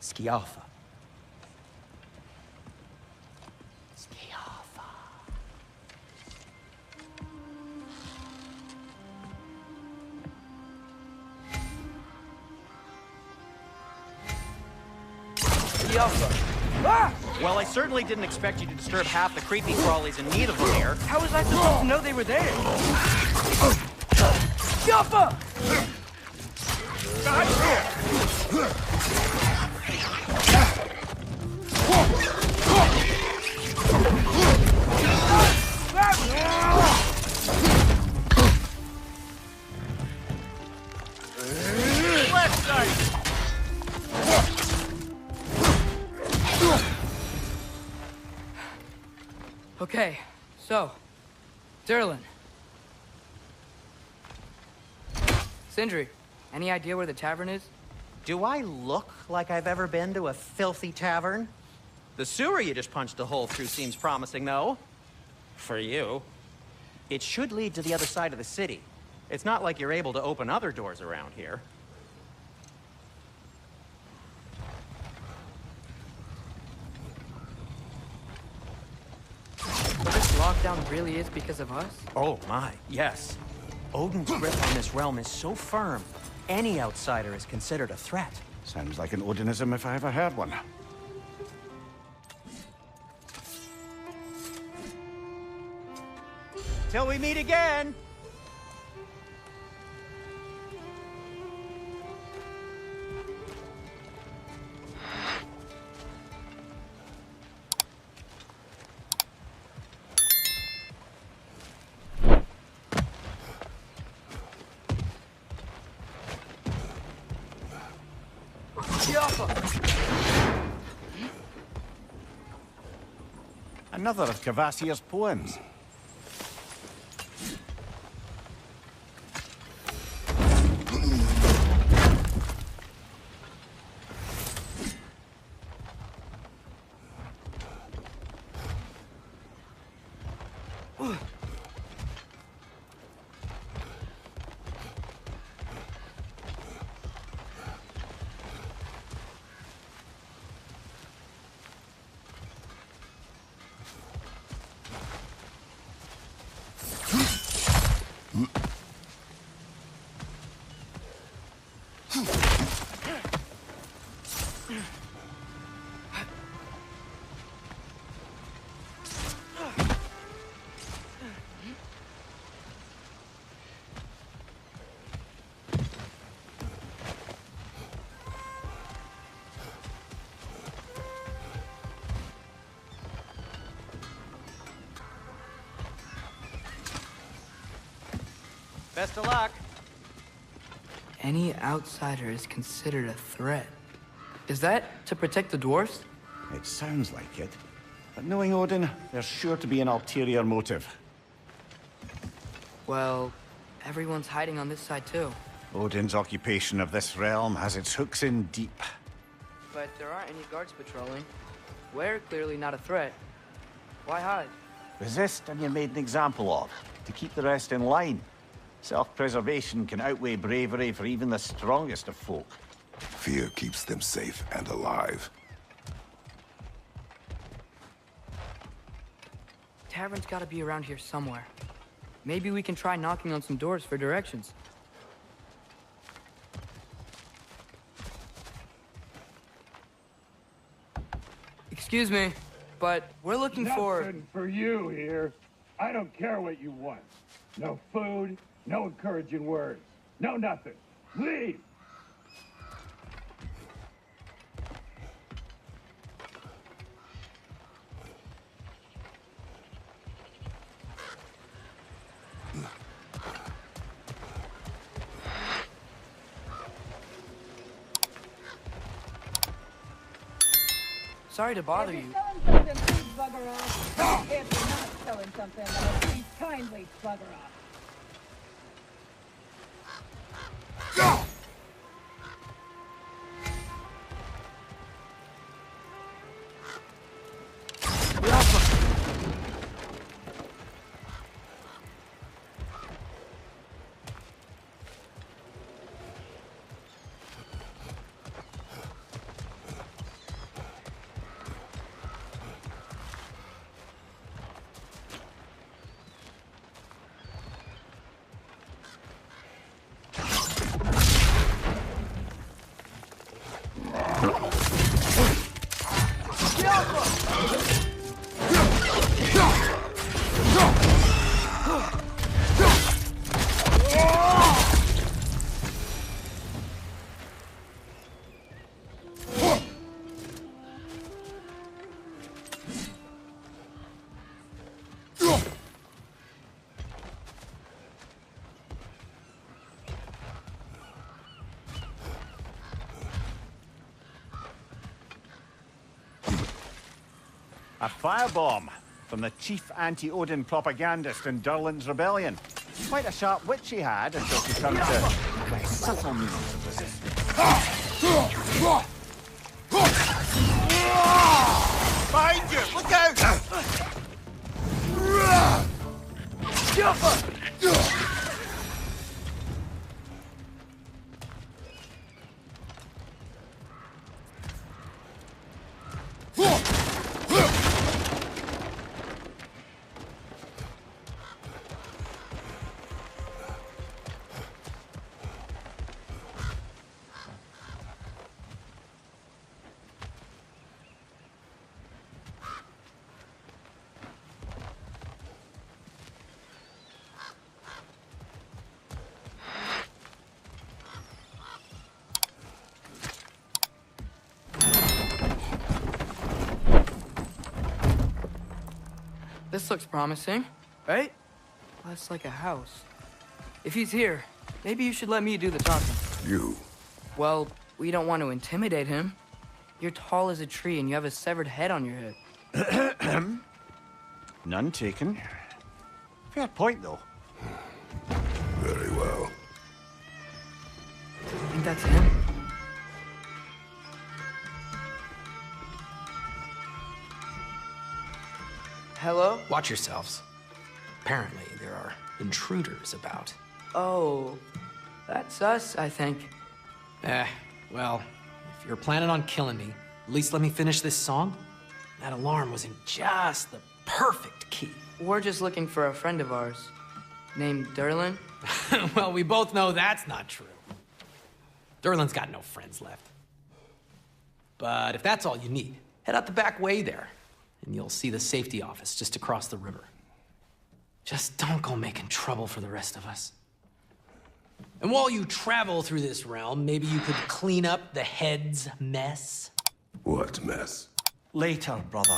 G: Skialfa. Skialfa.
D: Skialfa. Ah!
G: Well, I certainly didn't expect you to disturb half the creepy crawlies in need of them here.
D: How was I supposed to know they were there? Skialfa!
E: Guys, here!
D: Okay, so, Durlin. Sindri, any idea where the tavern is?
G: Do I look like I've ever been to a filthy tavern? The sewer you just punched a hole through seems promising, though. For you. It should lead to the other side of the city. It's not like you're able to open other doors around here.
D: So this lockdown really is because of us?
G: Oh my, yes. Odin's grip on this realm is so firm, any outsider is considered a threat.
F: Sounds like an Odinism if I ever heard one.
G: Till we meet again!
F: Another of Kvasir's poems.
G: Best of luck.
D: Any outsider is considered a threat. Is that to protect the dwarfs?
F: It sounds like it. But knowing Odin, there's sure to be an ulterior motive.
D: Well, everyone's hiding on this side too.
F: Odin's occupation of this realm has its hooks in deep.
D: But there aren't any guards patrolling. We're clearly not a threat. Why hide?
F: Resist and you're made an example of, to keep the rest in line. Self-preservation can outweigh bravery for even the strongest of folk.
C: Fear keeps them safe and alive.
D: Tavern's gotta be around here somewhere. Maybe we can try knocking on some doors for directions. Excuse me, but we're looking for...
I: Nothing for you here. I don't care what you want. No food, no encouraging words, no nothing. Leave!
D: Sorry to bother you.
H: If you're selling something, please bugger off. If you're not selling something, then please kindly bugger off.
E: A firebomb from the chief anti-Odin propagandist in Durlin's rebellion. Quite a sharp wit she had until she turned to subtle means of resistance. Behind you! Look out!
D: This looks promising, right? Well, that's like a house. If he's here, maybe you should let me do the talking.
C: You?
D: Well, we don't want to intimidate him. You're tall as a tree and you have a severed head on your head.
E: None taken. Fair point, though.
C: Very well.
D: I think that's him. Hello?
J: Watch yourselves. Apparently, there are intruders about.
D: Oh, that's us, I think.
J: Well, if you're planning on killing me, at least let me finish this song. That alarm was in just the perfect key.
D: We're just looking for a friend of ours, named Durlin.
J: Well, we both know that's not true. Durlin's got no friends left. But if that's all you need, head out the back way there, and you'll see the safety office just across the river. Just don't go making trouble for the rest of us. And while you travel through this realm, maybe you could clean up the head's mess?
C: What mess?
F: Later, brother.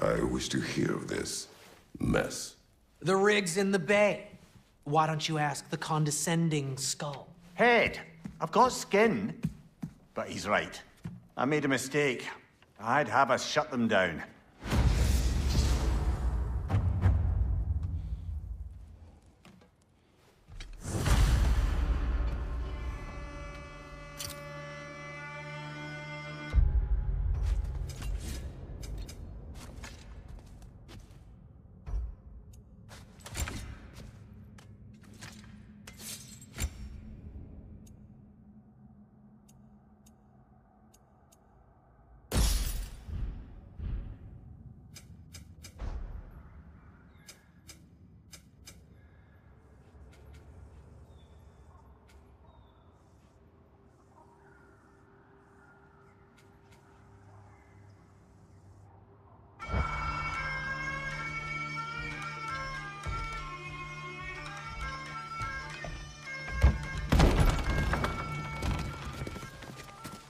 C: I wish to hear of this mess.
J: The rig's in the bay. Why don't you ask the condescending skull?
E: Head! I've got skin. But he's right. I made a mistake. I'd have us shut them down.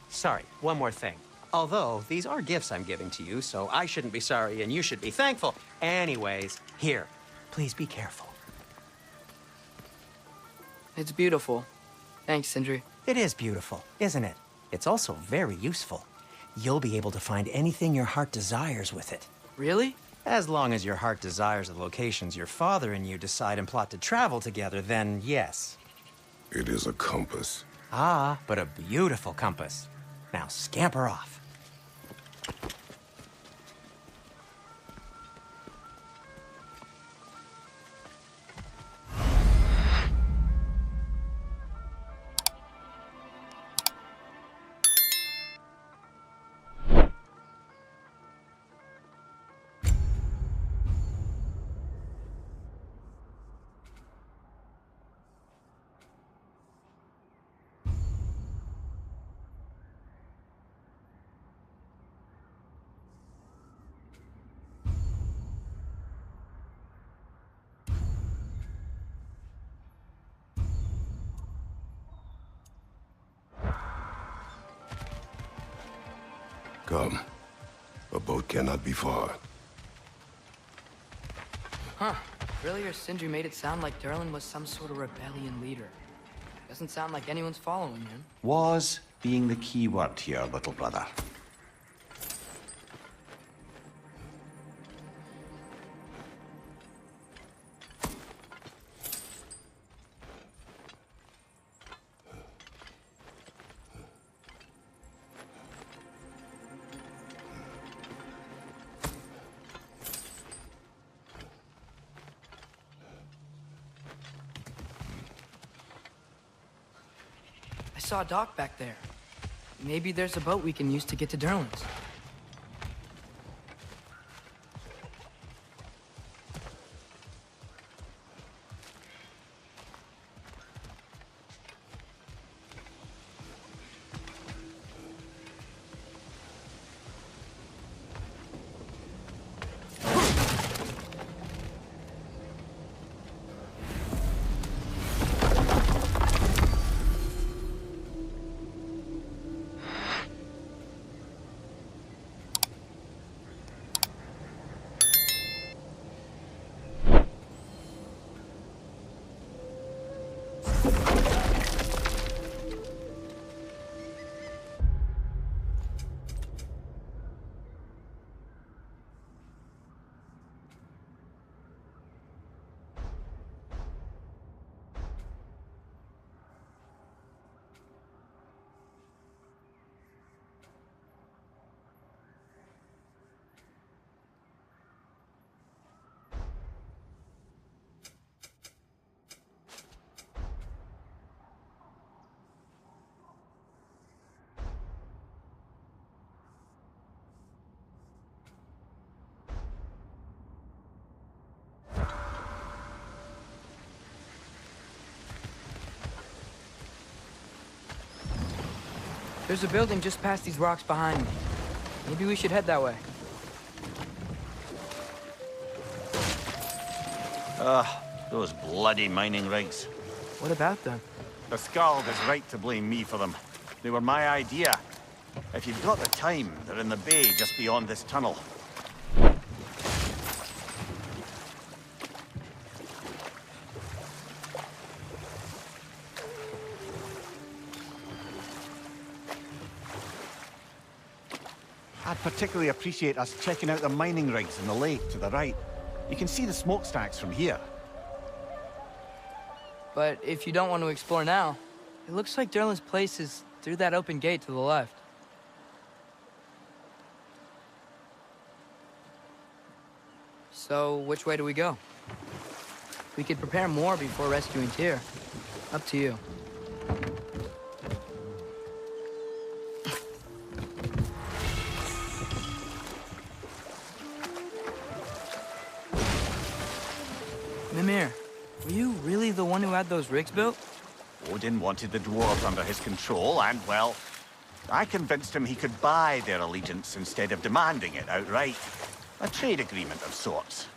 G: Sorry, one more thing. Although, these are gifts I'm giving to you, so I shouldn't be sorry and you should be thankful. Anyways, here, please be careful.
D: It's beautiful. Thanks, Sindri.
G: It is beautiful, isn't it? It's also very useful. You'll be able to find anything your heart desires with it.
D: Really?
G: As long as your heart desires the locations your father and you decide and plot to travel together, then yes.
C: It is a compass.
G: Ah, but a beautiful compass. Now scamper off.
C: Come. A boat cannot be far.
D: Huh. Earlier, Sindri made it sound like Durlin was some sort of rebellion leader. Doesn't sound like anyone's following him.
F: Was being the key word here, little brother.
D: I saw a dock back there. Maybe there's a boat we can use to get to Durlin's. There's a building just past these rocks behind me. Maybe we should head that way.
E: Those bloody mining rigs.
D: What about them?
E: The Skald is right to blame me for them. They were my idea. If you've got the time, they're in the bay just beyond this tunnel. I'd particularly appreciate us checking out the mining rigs in the lake to the right. You can see the smokestacks from here.
D: But if you don't want to explore now, it looks like Durlin's place is through that open gate to the left. So, which way do we go? We could prepare more before rescuing Tyr. Up to you. Mimir, were you really the one who had those rigs built?
E: Odin wanted the dwarves under his control, and, well, I convinced him he could buy their allegiance instead of demanding it outright. A trade agreement of sorts.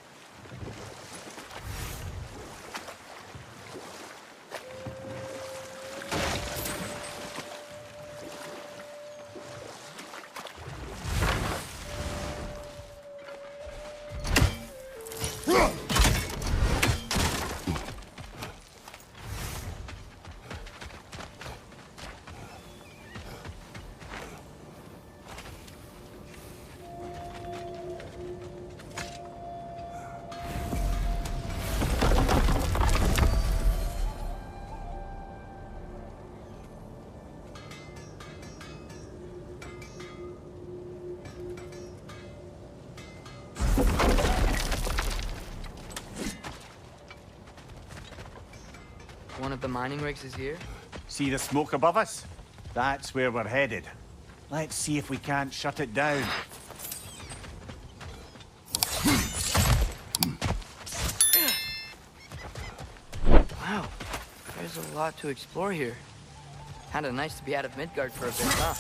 D: One of the mining rigs is here?
E: See the smoke above us? That's where we're headed. Let's see if we can't shut it down.
D: Wow, there's a lot to explore here. Kinda nice to be out of Midgard for a bit, huh?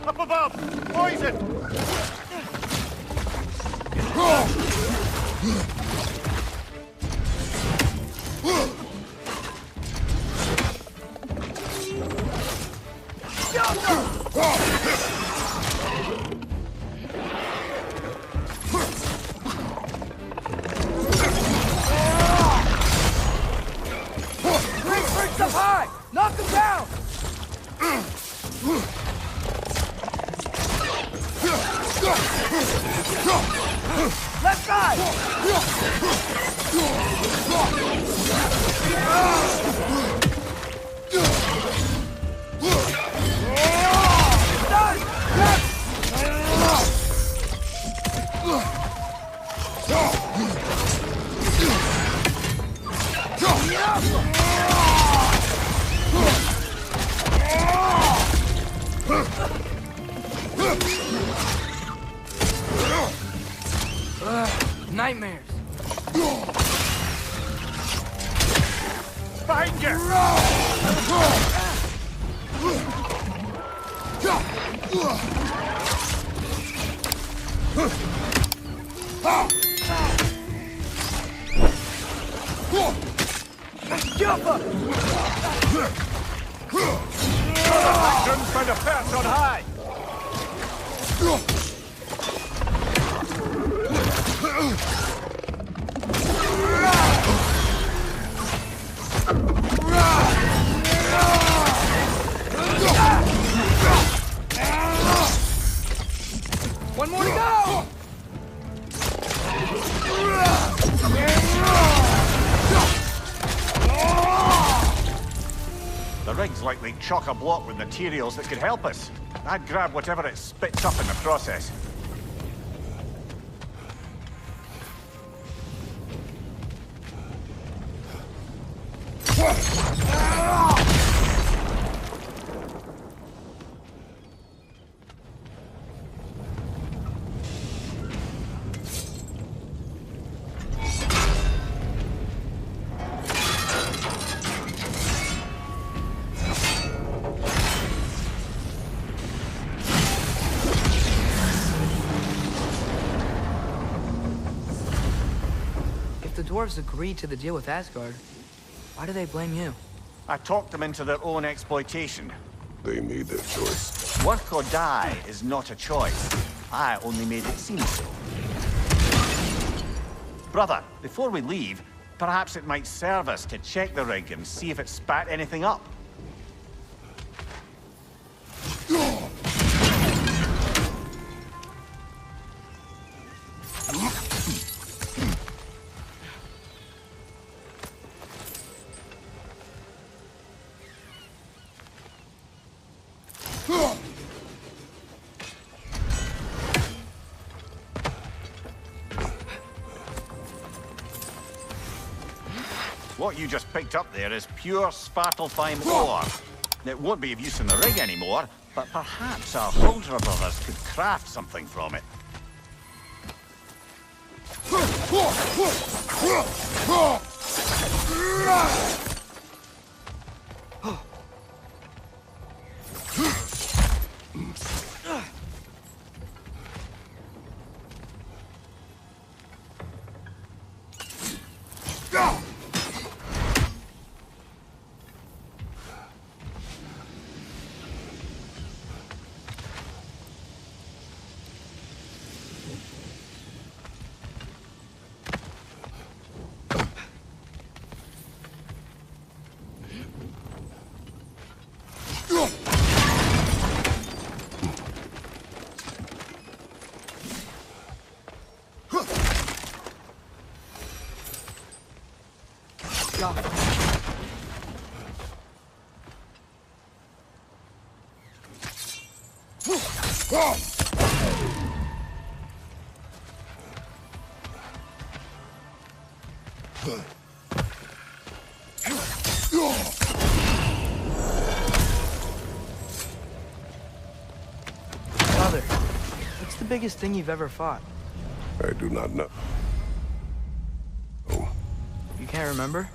E: Up above! Poison!
D: Left side! Nightmares.
E: Behind you!
D: Jump up!
E: Couldn't find a perch on high!
D: One more to go!
E: The rig's likely chock-a-block with materials that could help us. I'd grab whatever it spits up in the process.
D: If the dwarves agreed to the deal with Asgard, why do they blame you?
E: I talked them into their own exploitation.
C: They made their choice.
E: Work or die is not a choice. I only made it seem so. Brother, before we leave, perhaps it might serve us to check the rig and see if it spat anything up. What you just picked up there is pure Svartalfheim ore. It won't be of use in the rig anymore, but perhaps our Huldra brothers could craft something from it.
D: Brother, what's the biggest thing you've ever fought?
C: I do not know. Oh,
D: You can't remember?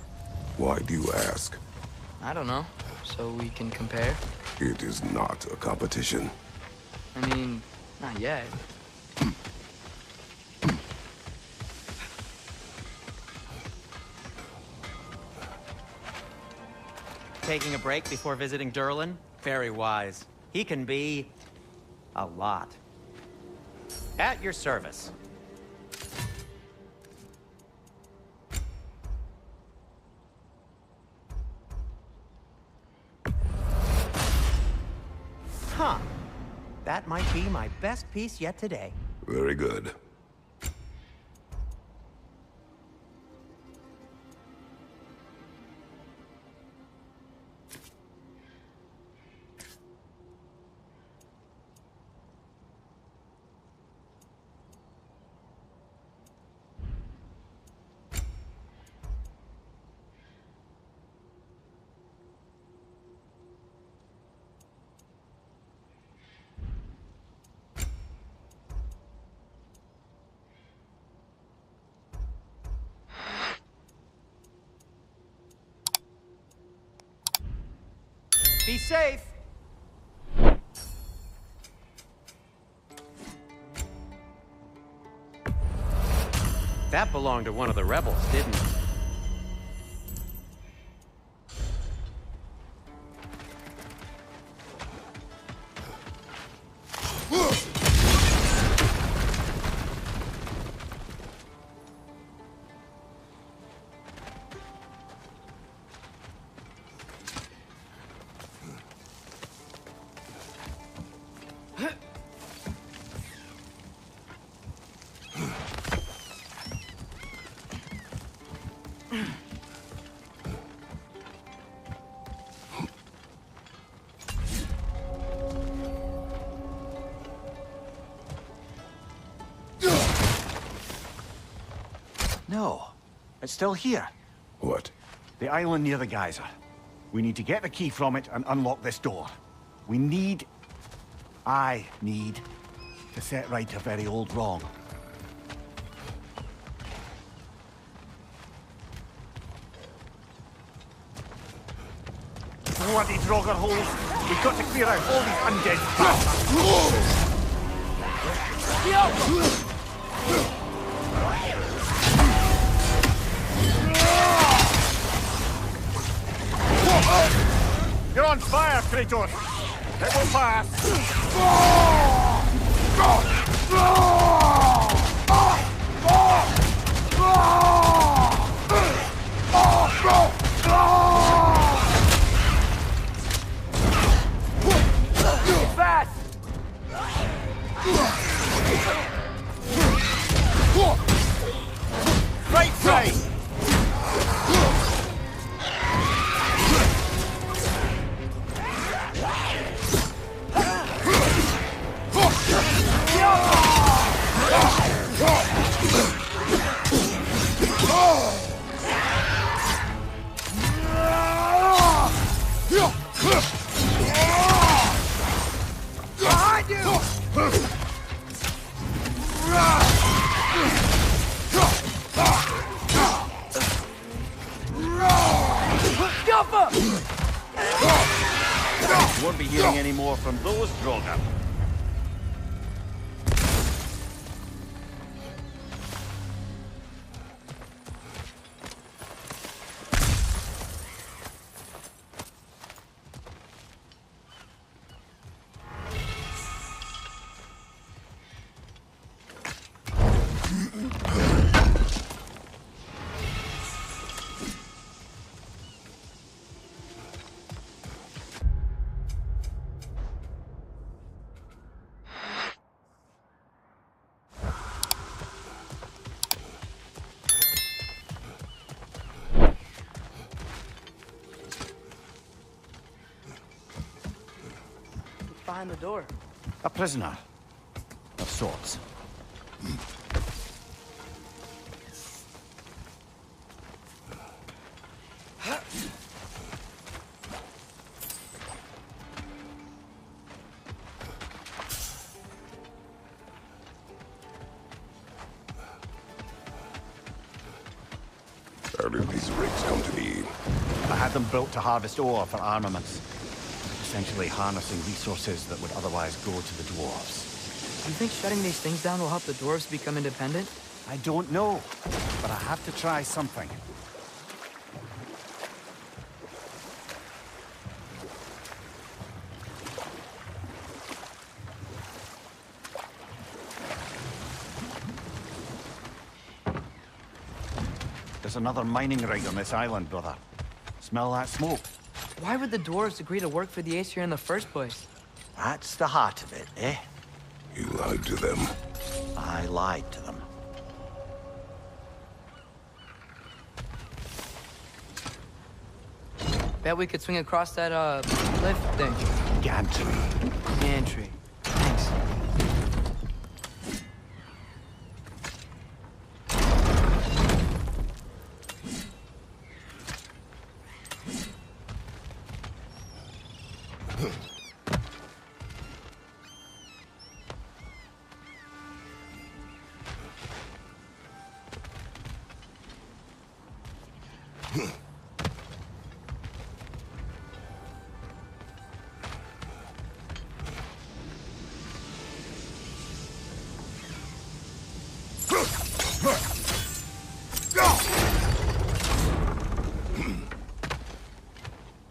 C: why do you ask?
D: I don't know. So we can compare?
C: It is not a competition.
D: I mean, not yet.
G: Taking a break before visiting Durlin? Very wise. He can be... a lot. At your service. Huh. That that might be my best piece yet today.
C: Very good.
G: Be safe! That belonged to one of the rebels, didn't it?
F: No, it's still here.
C: What?
F: The island near the geyser. We need to get the key from it and unlock this door. I need to set right a very old wrong. Bloody Draugr holes! We've got to clear out all these undead bastards! You're on fire, Kratos! It will pass!
D: Fast!
F: Right side!
D: Behind you!
F: Won't be hearing any more from those Draugr.
D: Behind the door.
F: A prisoner. Of sorts.
C: How did these rigs come to be?
F: I had them built to harvest ore for armaments. Essentially harnessing resources that would otherwise go to the dwarves.
D: You think shutting these things down will help the dwarves become independent?
F: I don't know, but I have to try something. There's another mining rig on this island, brother. Smell that smoke?
D: Why would the dwarves agree to work for the Aesir in the first place?
F: That's the heart of it, eh?
C: You lied to them.
F: I lied to them.
D: Bet we could swing across that, cliff thing.
F: Gantry.
D: Gantry. Thanks.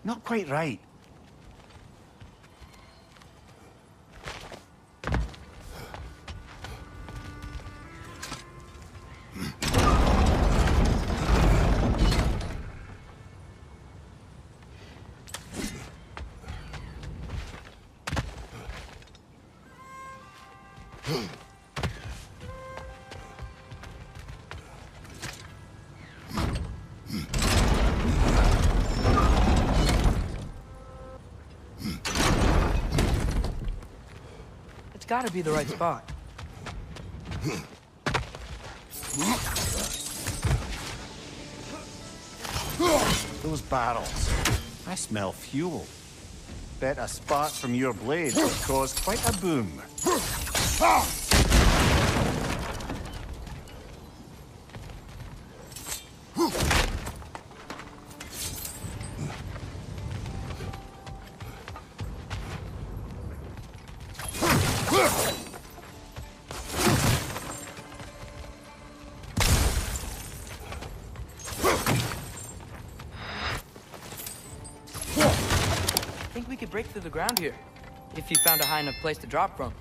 F: Not quite right.
D: It's gotta be the right spot.
F: Those barrels. I smell fuel. Bet a spark from your blade would cause quite a boom.
D: I think we could break through the ground here, if you found a high enough place to drop from.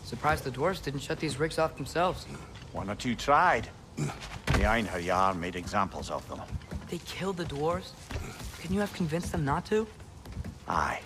D: Surprised the dwarves didn't shut these rigs off themselves.
F: One or two tried. The Einherjar made examples of them.
D: They killed the dwarves? Couldn't you have convinced them not to?
F: Aye.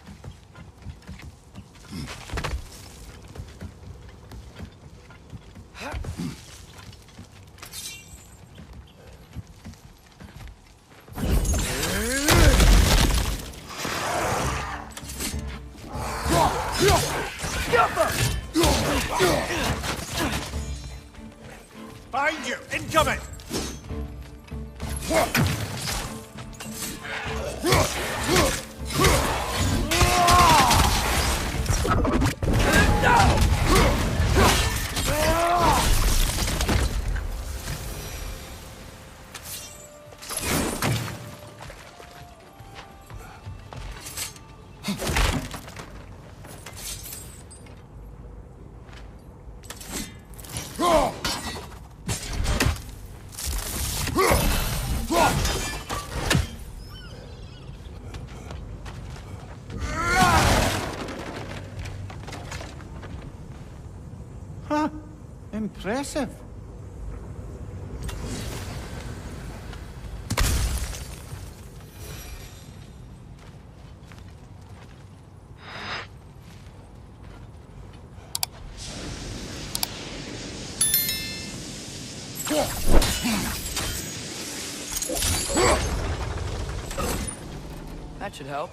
E: Behind you! Incoming!
F: Huh. Impressive.
D: That should help.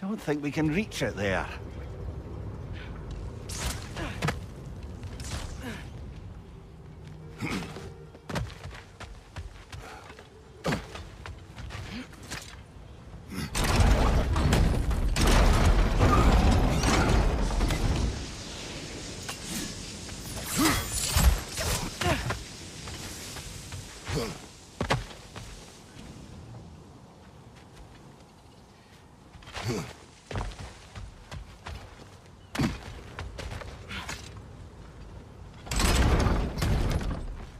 F: don't think we can reach it there.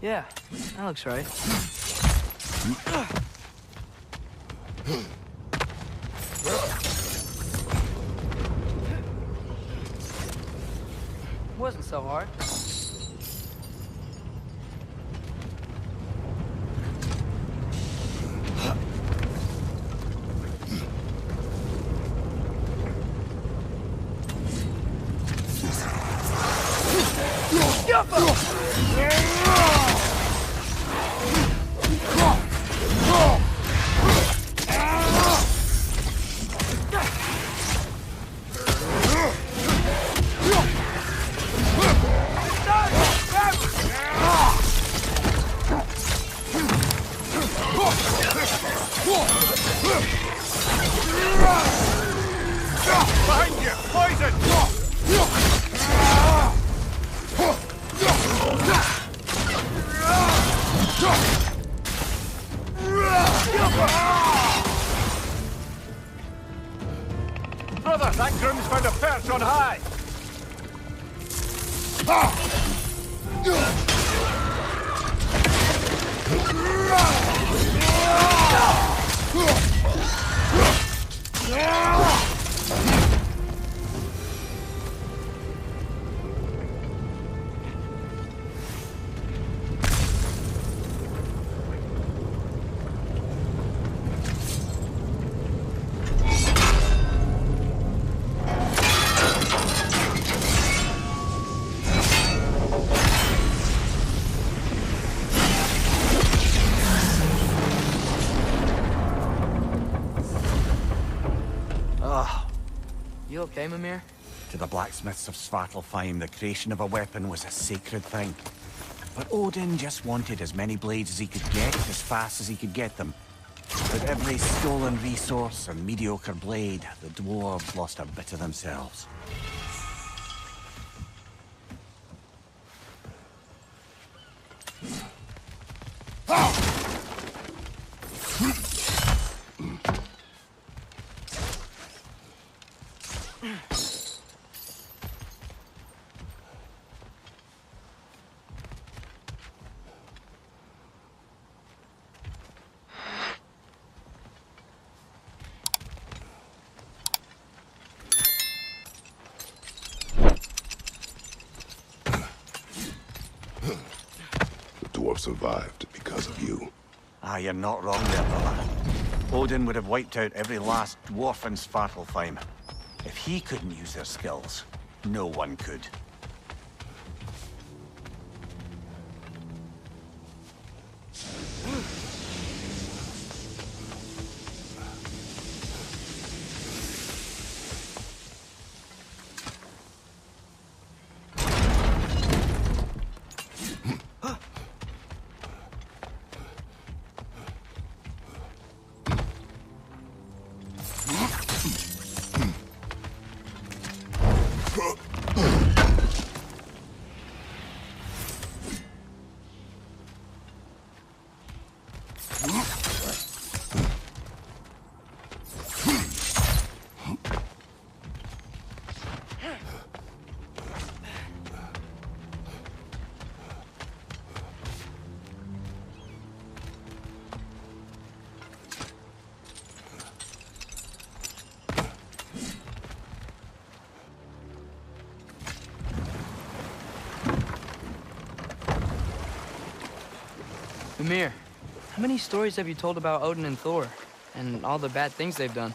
D: Yeah, that looks right. Wasn't so hard.
E: Behind you! Poison! Brother, that groom's found a perch on high!
D: You okay, Mimir?
F: To the blacksmiths of Svartalfheim, the creation of a weapon was a sacred thing. But Odin just wanted as many blades as he could get, as fast as he could get them. With every stolen resource and mediocre blade, the dwarves lost a bit of themselves.
C: Survived because of you.
F: Ah, you're not wrong there, brother. Odin would have wiped out every last dwarf in Svartalfheim. If he couldn't use their skills, no one could.
D: Mimir, how many stories have you told about Odin and Thor? And all the bad things they've done?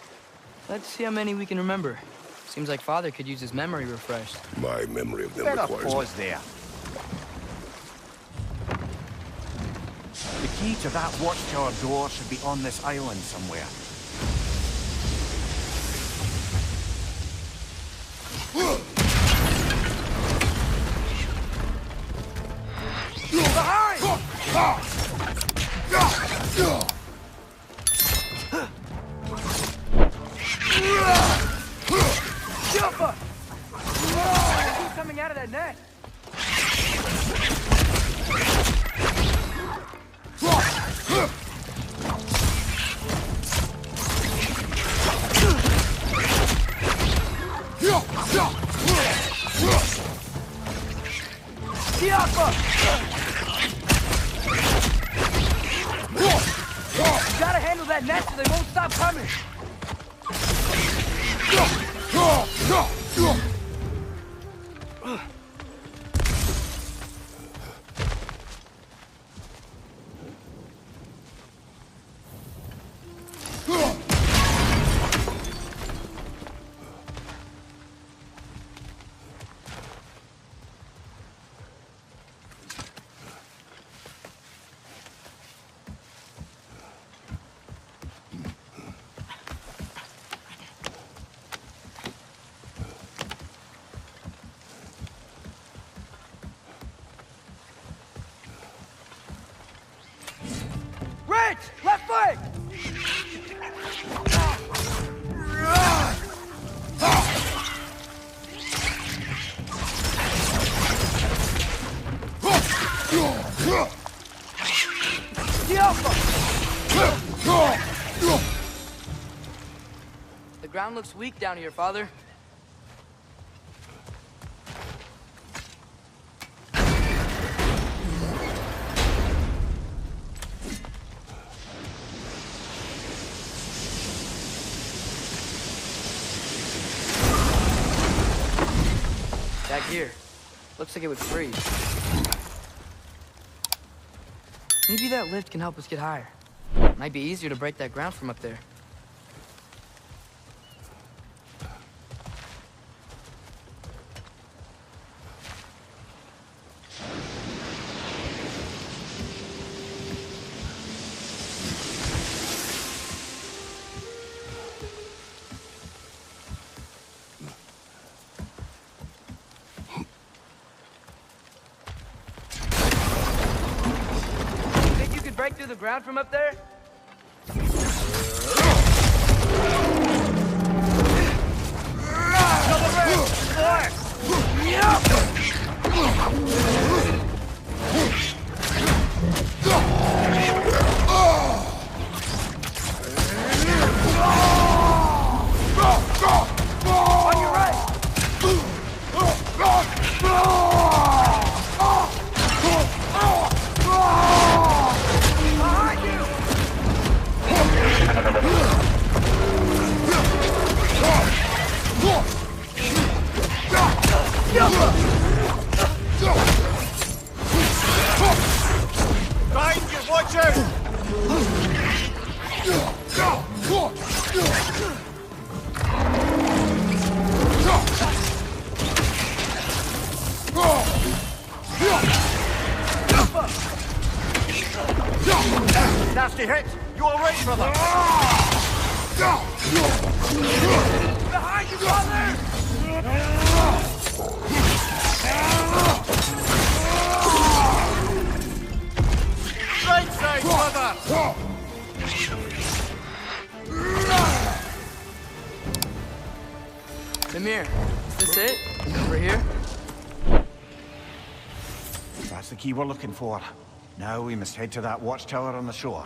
D: Let's see how many we can remember. Seems like Father could use his memory refreshed.
C: My memory of them
F: Better
C: requires...
F: pause there. The key to that watchtower door should be on this island somewhere.
D: coming out of that net. You gotta handle that net so they won't stop coming. Left foot! The ground looks weak down here, Father. Back here. Looks like it would freeze. Maybe that lift can help us get higher. Might be easier to break that ground from up there. Break through the ground from up there? On your right!
E: Behind you, watch out! Nasty hit! You alright, brother?
D: Behind you, brother!
E: Right side, brother!
D: Mimir, is this it? Over here?
F: That's the key we're looking for. Now we must head to that watchtower on the shore.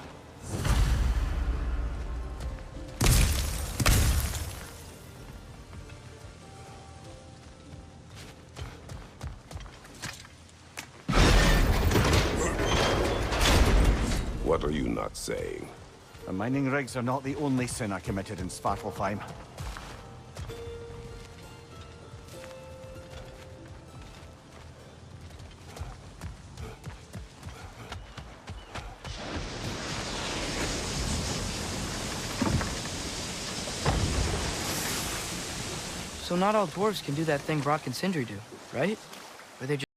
C: What are you not saying?
F: The mining rigs are not the only sin I committed in Svartalfheim.
D: So not all dwarves can do that thing Brock and Sindri do, right? Or they just